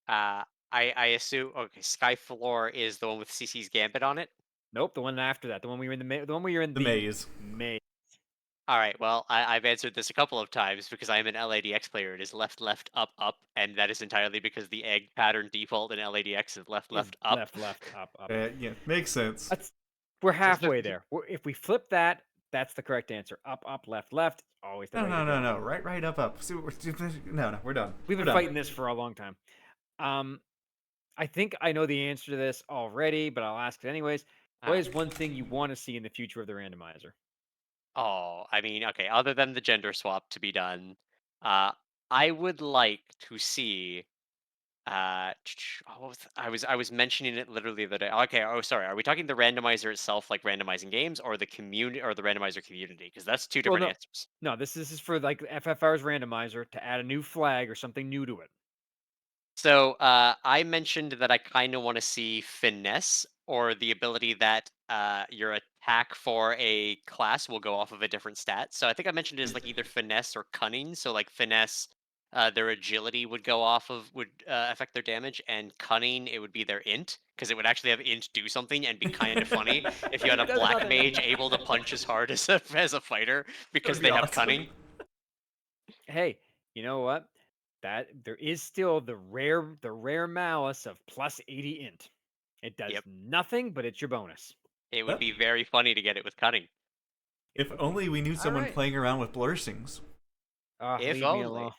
I assume Skyfloor is the one with CC's Gambit on it. Nope, the one after that. The one we were in the one where you're in The maze. maze. All right, well, I've answered this a couple of times because I'm an LADX player. It is left, left, up, up, and that is entirely because the egg pattern default in LADX is left, Is left, up. left, up, up. Yeah, makes sense. We're halfway there. If we flip that, that's the correct answer. Up, up, left, left. Always the way to go. No. Right, up, up. No, we're done. We've been fighting this for a long time. I think I know the answer to this already, but I'll ask it anyways. What is one thing you want to see in the future of the randomizer? Oh, I mean, okay, other than the gender swap to be done, uh, I would like to see what was I was mentioning it literally the other day. Okay, oh sorry. Are we talking the randomizer itself, like randomizing games, or the community, or the randomizer community? Because that's two Well, different no, answers. no. This is for like FFR's randomizer to add a new flag or something new to it. So I mentioned that I kind of want to see finesse, or the ability that your attack for a class will go off of a different stat. So I think I mentioned it as like either finesse or cunning. So like finesse, their agility would go off of would affect their damage, and cunning it would be their int, because it would actually have int do something and be kind of funny if you had It a does black nothing. mage able to punch as hard as a fighter That'd because be they have awesome. cunning. Hey, you know what? That there is still the rare malice of plus 80 int. It does Yep, nothing, but it's your bonus. it would That- be very funny to get it with cunning. It If would be. only we knew All someone right. playing around with blursings. If Leave me alone. only.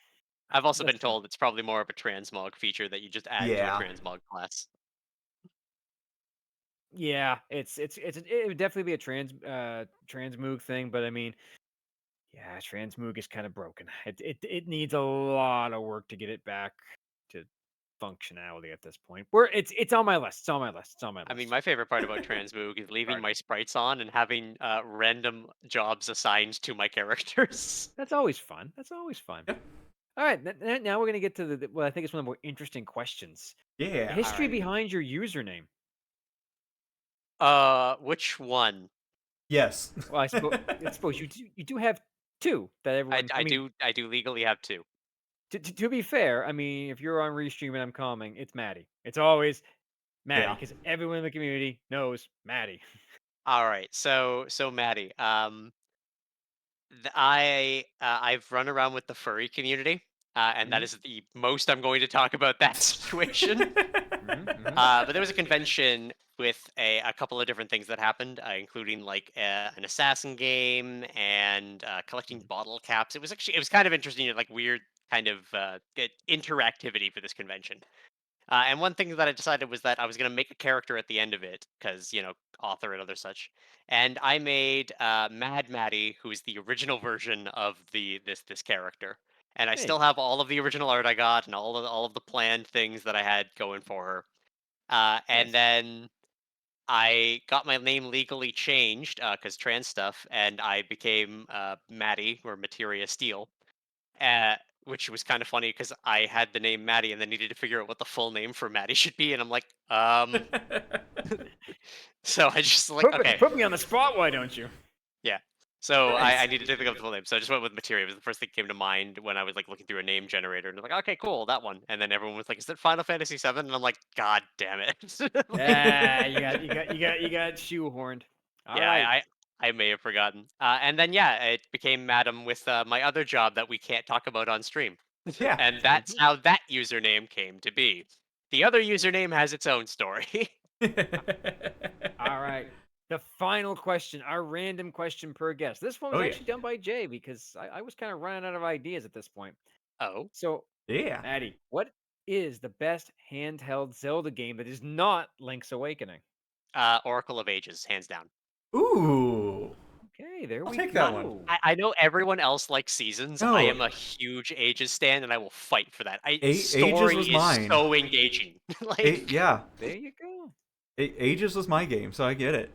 I've also been Listen. told it's probably more of a transmog feature that you just add to a Yeah. transmog class. Yeah, it would definitely be a transmoog thing, but I mean, yeah, transmoog is kind of broken. It needs a lot of work to get it back to functionality at this point. Where it's on my list. It's on my list. It's on my I mean, list. my favorite part about transmog is leaving Pardon my me. sprites on and having random jobs assigned to my characters. That's always fun. That's always fun. Yep. All right, now we're gonna get to what I think is one of the more interesting questions. The Yeah. All history right. behind your username. Which one? Yes. Well, I suppose you do have two that I, everyone. I I mean, do I do legally have two. to be fair, I mean, if you're on Restream and I'm calming, it's Matty. It's always Matty Yeah. because everyone in the community knows Matty. All right. So Maddie, I've run around with the furry community, and that Hmm. is the most I'm going to talk about that situation. Hmm. Hmm. But there was a convention with a couple of different things that happened, including like an assassin game and collecting bottle caps. It was kind of interesting, like weird kind of interactivity for this convention. And one thing that I decided was that I was going to make a character at the end of it because author and other such. And I made Mad Maddie, who is the original version of this character. And I still Hey, have all of the original art I got and all of the planned things that I had going for her. And nice. then I got my name legally changed because trans stuff, and I became Maddie or Materia Steel, uh, which was kind of funny because I had the name Maddie and then needed to figure out what the full name for Maddie should be, and I'm like, so I just like, okay, Put me on the spot. Why don't you? yeah. So I Nice. needed to think of the full name, so I just went with Materia. It was the first thing that came to mind when I was like looking through a name generator, and I'm like, okay, cool, that one. And then everyone was like, "Is it Final Fantasy VII?" And I'm like, "God damn it!" Like, Ah, you got shoehorned. All yeah, right. I may have forgotten. And then yeah, it became Madam with my other job that we can't talk about on stream, Yeah. and that's how that username came to be. The other username has its own story. All right. The final question, our random question per guest. This one was Oh yeah. actually done by Jay because I was kind of running out of ideas at this point. Oh, So, Yeah. Maddie, what is the best handheld Zelda game that is not Link's Awakening? Oracle of Ages, hands down. Ooh. Okay, there I'll we take that one. go. I know everyone else likes Seasons. I No, am a huge Ages stan, and I will fight for that. Ages Story was is mine. so engaging. Like, Yeah, There you go. Ages was my game, so I get it.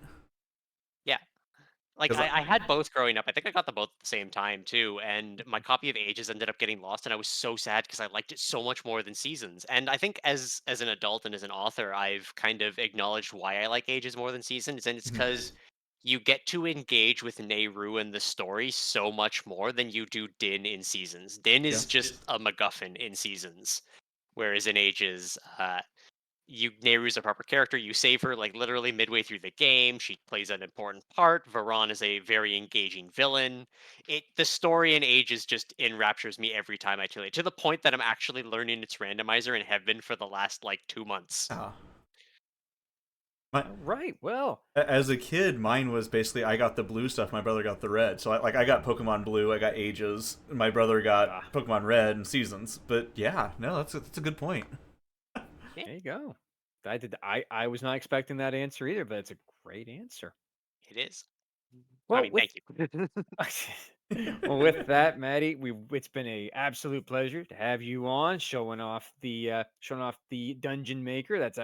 yeah. Like, Cause I had both growing up. I think I got them both at the same time too, and my copy of Ages ended up getting lost, and I was so sad because I liked it so much more than Seasons. And I think as an adult and as an author, I've kind of acknowledged why I like Ages more than Seasons, and it's Mhm. because you get to engage with Nehru and the story so much more than you do Din in Seasons. Din Yeah. is just a MacGuffin in Seasons, whereas in Ages, Nehru's a proper character. You save her like literally midway through the game. She plays an important part. Varan is a very engaging villain. The story in Ages just enraptures me every time I play it, to the point that I'm actually learning its randomizer and have been for the last like 2 months. Ah. My, All right. Well, as a kid, mine was basically I got the blue stuff, my brother got the red. So I got Pokemon Blue, I got Ages, my brother got ah, Pokemon Red and Seasons. But yeah, no, that's a good point. there you go. I was not expecting that answer either, but it's a great answer. It is. I Well, mean, with thank you. well, with that, Maddie, it's been a absolute pleasure to have you on, showing off the Dungeon Maker. That's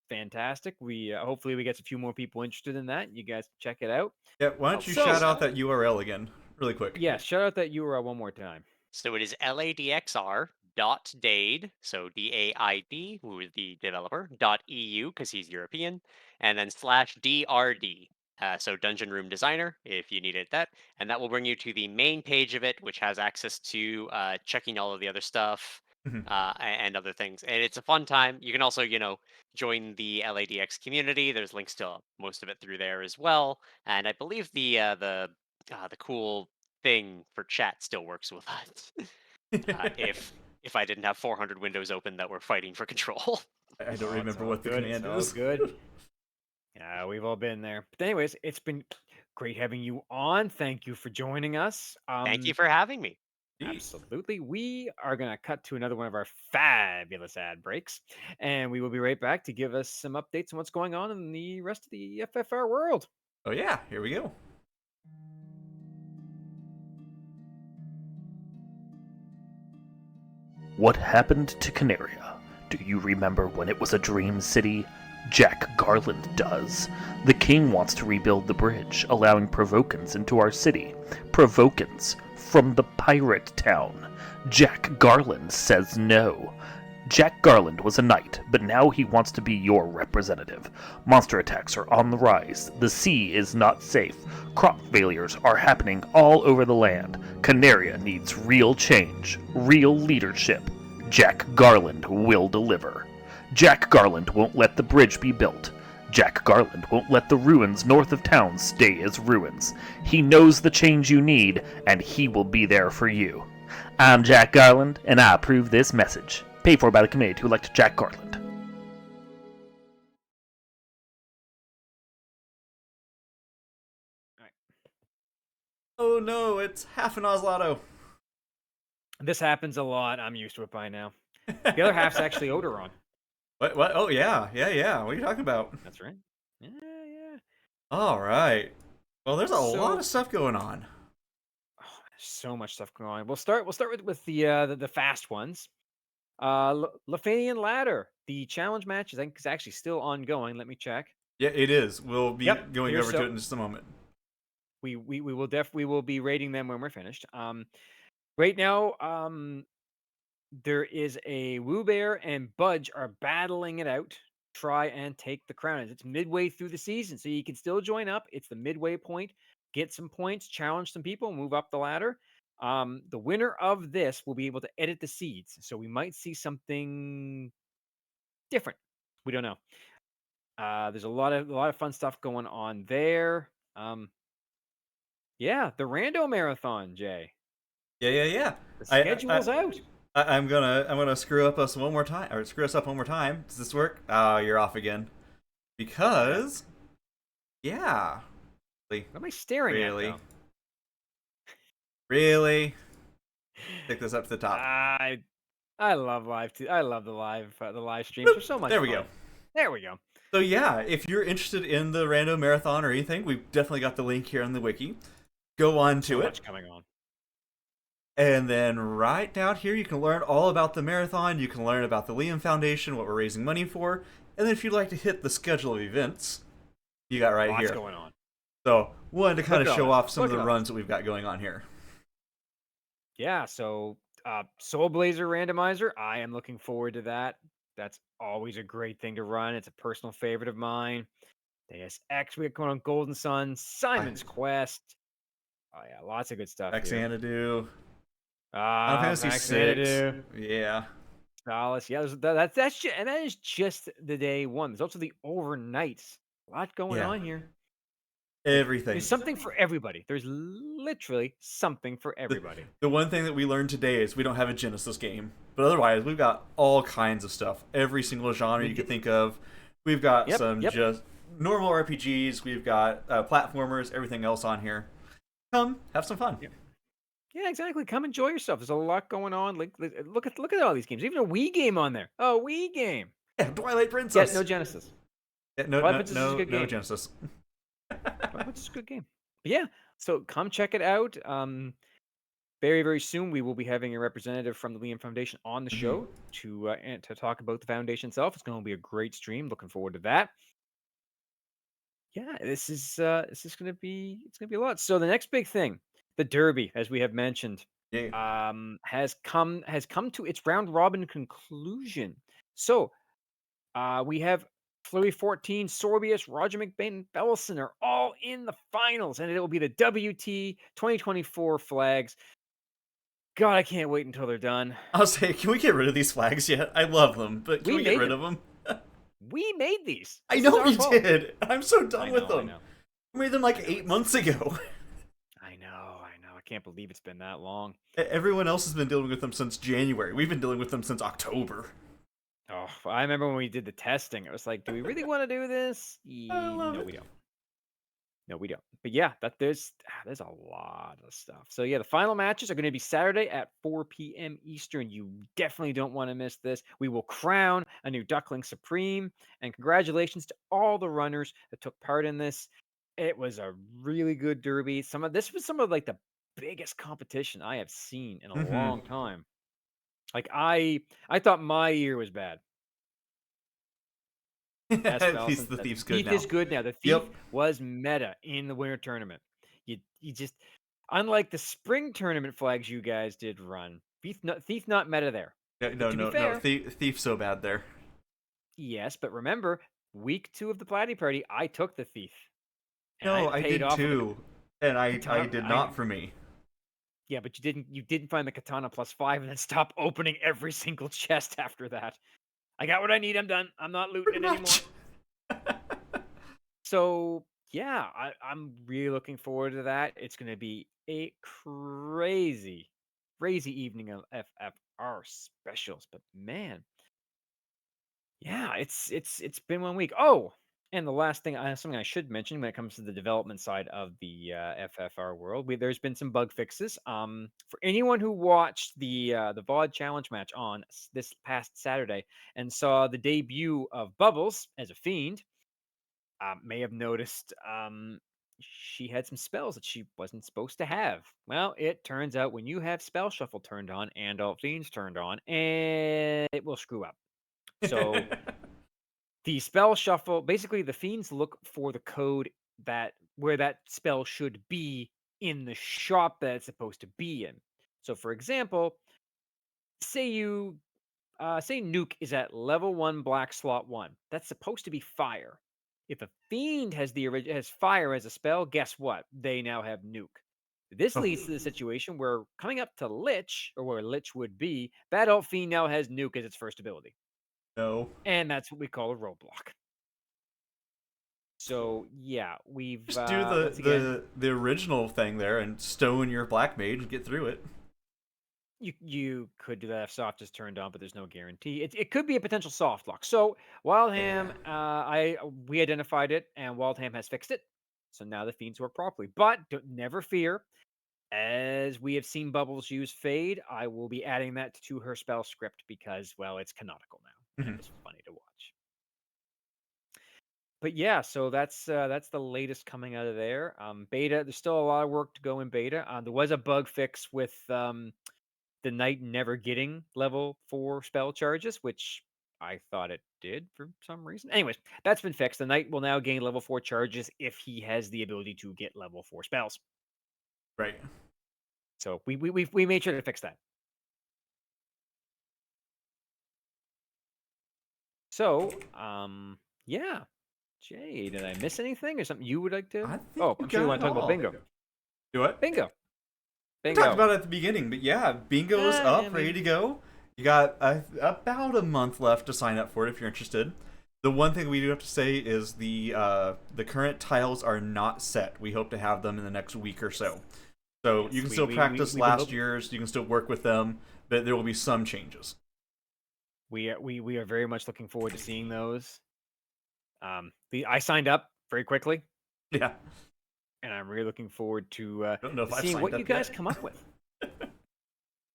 fantastic. We hopefully we get a few more people interested in that. You guys check it out. Yeah, why don't you shout out that URL again, really quick? Yeah, shout out that URL one more time. So it is ladxr.dade, so DAID, who is the developer, .eu, because he's European, and then /DRD, so Dungeon Room Designer, if you needed that. And that will bring you to the main page of it, which has access to checking all of the other stuff Mhm. and other things. And it's a fun time. You can also, join the LADX community. There's links to most of it through there as well. And I believe the cool thing for chat still works with us. If I didn't have 400 windows open that were fighting for control. I don't Oh, it's remember all what the good. command It's all is. good. Yeah, we've all been there. But anyways, it's been great having you on. Thank you for joining us. Thank you for having me. Absolutely. We are going to cut to another one of our fabulous ad breaks, and we will be right back to give us some updates on what's going on in the rest of the FFR world. Oh yeah, here we go. What happened to Canaria? Do you remember when it was a dream city? Jack Garland does. The king wants to rebuild the bridge, allowing Provokans into our city. Provokans from the pirate town. Jack Garland says no. Jack Garland was a knight, but now he wants to be your representative. Monster attacks are on the rise. The sea is not safe. Crop failures are happening all over the land. Canaria needs real change, real leadership. Jack Garland will deliver. Jack Garland won't let the bridge be built. Jack Garland won't let the ruins north of town stay as ruins. He knows the change you need, and he will be there for you. I'm Jack Garland, and I approve this message. Paid for by the committee who elect Jack Garland. Oh no, it's half an Oslotto. This happens a lot. I'm used to it by now. The other half's actually Odoron. What? Oh yeah. What are you talking about? That's right. Yeah. All right. Well, there's a So- lot of stuff going on. Oh, there's so much stuff going on. We'll start with the fast ones. Lefanian Ladder. The challenge match is actually still ongoing. Let me check. Yeah, it is. We'll be Yep, going here, over to so- it in just a moment. We will be rating them when we're finished. Right now, there is a Woo Bear and Budge are battling it out. Try and take the crown. It's midway through the season, so you can still join up. It's the midway point. Get some points, challenge some people, move up the ladder. The winner of this will be able to edit the seeds, so we might see something different. We don't know. There's a lot of fun stuff going on there. Yeah, the Rando Marathon, Jay. Yeah. The schedule's out. I'm gonna screw up us one more time, or screw us up one more time. Does this work? Oh, you're off again. Because, yeah. What am I staring Really? at? Really? Take this up to the top. I love I love the live streams. They're so much There we fun. go. There we go. So yeah, if you're interested in the random marathon or anything, we've definitely got the link here on the wiki. Go on to So it. much coming on. And then right down here, you can learn all about the marathon. You can learn about the Liam Foundation, what we're raising money for. And then if you'd like to hit the schedule of events, you got right Lots here. going on. So wanted to kind Look of at show all off this. some of Look the at all runs that we've got going on here. Yeah, so Soul Blazer randomizer. I am looking forward to that. That's always a great thing to run. It's a personal favorite of mine. Deus Ex, we got going on Golden Sun, Simon's Quest. Oh yeah, lots of good stuff here. Xanadu. Ah, Final Fantasy Xanadu. 6. Yeah. Solace. Yeah, that's just, and that is just the day one. There's also the overnights. A lot going Yeah. on here. Everything. There's something for everybody. There's literally something for everybody. The one thing that we learned today is we don't have a Genesis game. But otherwise, we've got all kinds of stuff. Every single genre you could think of. We've got some just normal RPGs. We've got platformers, everything else on here. Come, have some fun. Yeah, exactly. Come enjoy yourself. There's a lot going on. Look at all these games. Even a Wii game on there. Oh, Wii game. Yeah, Twilight Princess. Yeah, no Genesis. Yeah, Twilight Princess is a good no game. Genesis. Twilight Princess is a good game. But yeah, so come check it out. Very, very soon we will be having a representative from the Liam Foundation on the Mhm. show and to talk about the foundation itself. It's going to be a great stream. Looking forward to that. Yeah, this is going to be a lot. So the next big thing, the Derby, as we have mentioned, Yeah. has come to its round robin conclusion. So we have Flurry 14, Sorbius, Roger McBain, and Bellison are all in the finals, and it will be the WT 2024 flags. God, I can't wait until they're done. I'll say, can we get rid of these flags yet? I love them, but can We we get made rid them. of them? We made these. I This is know our we fault. did. I'm so done I with know, I them. know. We made them like I know, 8 months ago. I know. I can't believe it's been that long. Everyone else has been dealing with them since January. We've been dealing with them since October. Oh, I remember when we did the testing. It was like, do we really want to do this? I love No, it. we don't. No, we don't. But yeah, there's a lot of stuff. So yeah, the final matches are going to be Saturday at 4 p.m. Eastern. You definitely don't want to miss this. We will crown a new Duckling Supreme, and congratulations to all the runners that took part in this. It was a really good derby. This was some of like the biggest competition I have seen in a Mm-hmm. long time. Like I thought my year was bad. Yes, He's Allison. the The thief's good thief now. is good now. The thief Yep. was meta in the winter tournament. You just unlike the spring tournament flags you guys did run. Thief not meta there. But No, to be no, no. fair, Thief's so bad there. yes, but remember, week 2 of the Platy Party, I took the thief. And No, it I paid did off with too, and a I katana. did not for me. Yeah, but you didn't find the katana +5 and then stop opening every single chest after that. I got what I need, I'm done. I'm not looting Pretty it anymore. much. So yeah, I'm really looking forward to that. It's going to be a crazy, crazy evening of FFR specials. But man, yeah, it's been 1 week. Oh, and the last thing, something I should mention when it comes to the development side of the FFR world, there's been some bug fixes. For anyone who watched the VOD challenge match on this past Saturday and saw the debut of Bubbles as a fiend, may have noticed she had some spells that she wasn't supposed to have. Well, it turns out when you have Spell Shuffle turned on and Alt Fiends turned on, and it will screw up. So the Spell Shuffle, basically the Fiends look for the code that where that spell should be in the shop that it's supposed to be in. So for example, say you say Nuke is at level 1 black slot 1. That's supposed to be fire. If a fiend has fire as a spell, guess what? They now have Nuke. This Oh, leads to the situation where coming up to Lich, or where Lich would be, that alt fiend now has Nuke as its first ability. no. And that's what we call a roadblock. So yeah, we've Just do once again the original thing there and stone your black mage and get through it. you could do that if soft is turned on, but there's no guarantee. It could be a potential soft lock. So Wildham, we identified it, and Wildham has fixed it. So now the fiends work properly. But never fear, as we have seen Bubbles use Fade, I will be adding that to her spell script because, well, it's canonical now, and Mhm. it's funny to watch. But yeah, so that's the latest coming out of there. Beta, there's still a lot of work to go in beta. There was a bug fix with the knight never getting level 4 spell charges, which I thought it did for some reason. Anyways, that's been fixed. The knight will now gain level 4 charges if he has the ability to get level 4 spells. Right. So we made sure to fix that. So, yeah. Jay, did I miss anything or something you would like to? I think Oh, you I'm sure you got want it to talk about all. bingo. Do what? Bingo. We talked Bingo. about it at the beginning, but yeah, bingo's up, ready to go. You got about a month left to sign up for it if you're interested. The one thing we do have to say is the current tiles are not set. We hope to have them in the next week or so. So Yes, you can still practice we've been last year's. You can still work with them, but there will be some changes. We are very much looking forward to seeing those. I signed up very quickly, Yeah. and I'm really looking forward to Don't know if I've seeing signed what up you guys yet. come up with.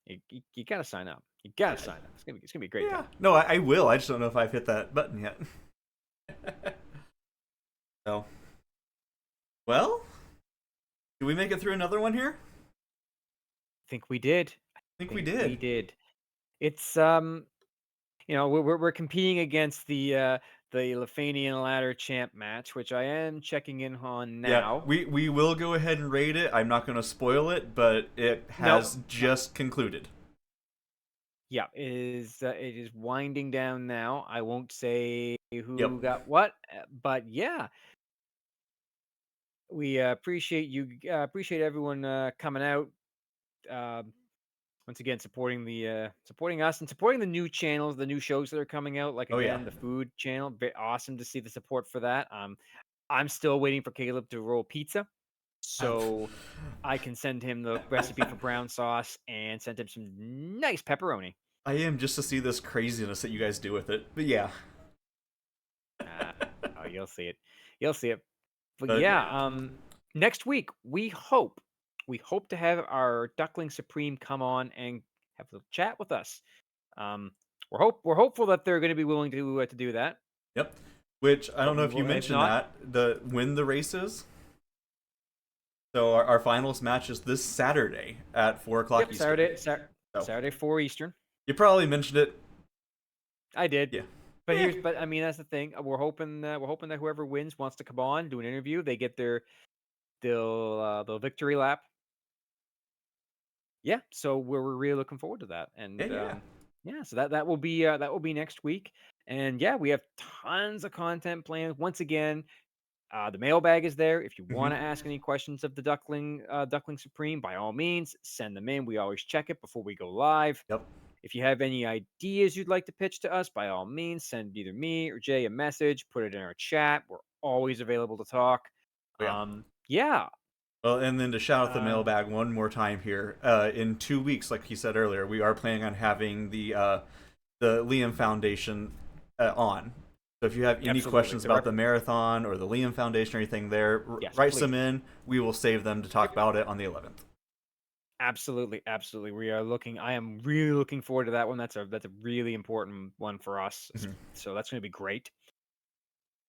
You gotta sign up. You gotta sign up. It's gonna be a great Yeah. time. No, I will. I just don't know if I've hit that button yet. So, well, Did we make it through another one here? I think we did. I think we did. We did. It's we're competing against the Lefanian ladder champ match, which I am checking in on now. Yeah, we will go ahead and rate it. I'm not going to spoil it, but it has just concluded. Yeah, it is winding down now. I won't say who got what, but yeah, we appreciate everyone coming out. Once again, supporting us and supporting the new channels, the new shows that are coming out. Like again, the food channel, awesome to see the support for that. I'm still waiting for Caleb to roll pizza, so I can send him the recipe for brown sauce and send him some nice pepperoni. I am, just to see this craziness that you guys do with it. But yeah. You'll see it. You'll see it. But yeah, next week we hope to have our Duckling Supreme come on and have a chat with us. We're hopeful that they're going to be willing to do that. Yep. Which I don't know if you mentioned when the race is. So our finals match is this Saturday at 4:00 Eastern. Saturday 4 Eastern. You probably mentioned it. I did. Yeah. But I mean, that's the thing. We're hoping that whoever wins wants to come on, do an interview. They get their victory lap. Yeah, so we're really looking forward to that. And so that will be next week. And yeah, we have tons of content planned. Once again, the mailbag is there. If you want to ask any questions of the Duckling Supreme, by all means, send them in. We always check it before we go live. Yep. If you have any ideas you'd like to pitch to us, by all means, send either me or Jay a message. Put it in our chat. We're always available to talk. Yeah. Well, and then to shout out the mailbag one more time here, in 2 weeks, like he said earlier, we are planning on having the Liam Foundation on. So if you have any questions about the marathon or the Liam Foundation or anything there, write some in. We will save them to talk about it on the 11th. Absolutely. I am really looking forward to that one. That's a really important one for us. So that's going to be great.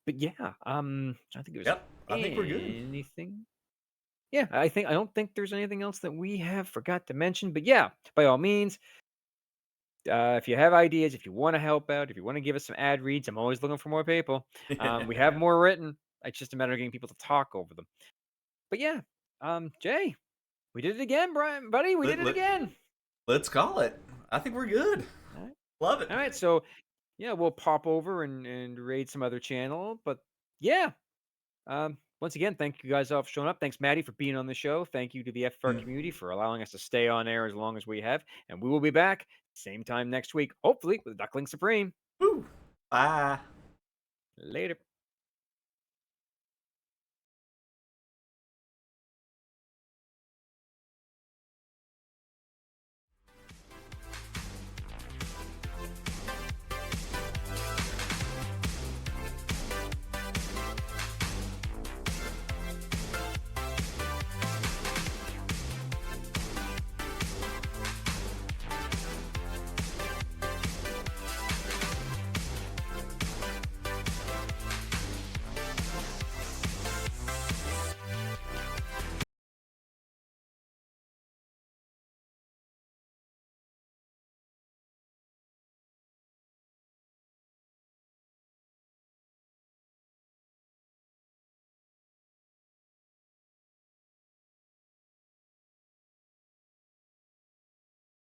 But yeah, I think it was. Yep, I think we're good. Anything? Yeah, I don't think there's anything else that we have forgot to mention. But yeah, by all means, if you have ideas, if you want to help out, if you want to give us some ad reads, I'm always looking for more people. We have more written. It's just a matter of getting people to talk over them. But yeah, Jay, we did it again, Brian, buddy. We did it again. Let's call it. I think we're good. All right. Love it. All right, so yeah, we'll pop over and raid some other channel. But yeah, once again, thank you guys all for showing up. Thanks, Matty, for being on the show. Thank you to the FFR community for allowing us to stay on air as long as we have. And we will be back same time next week, hopefully with Duckling Supreme. Woo! Bye. Later.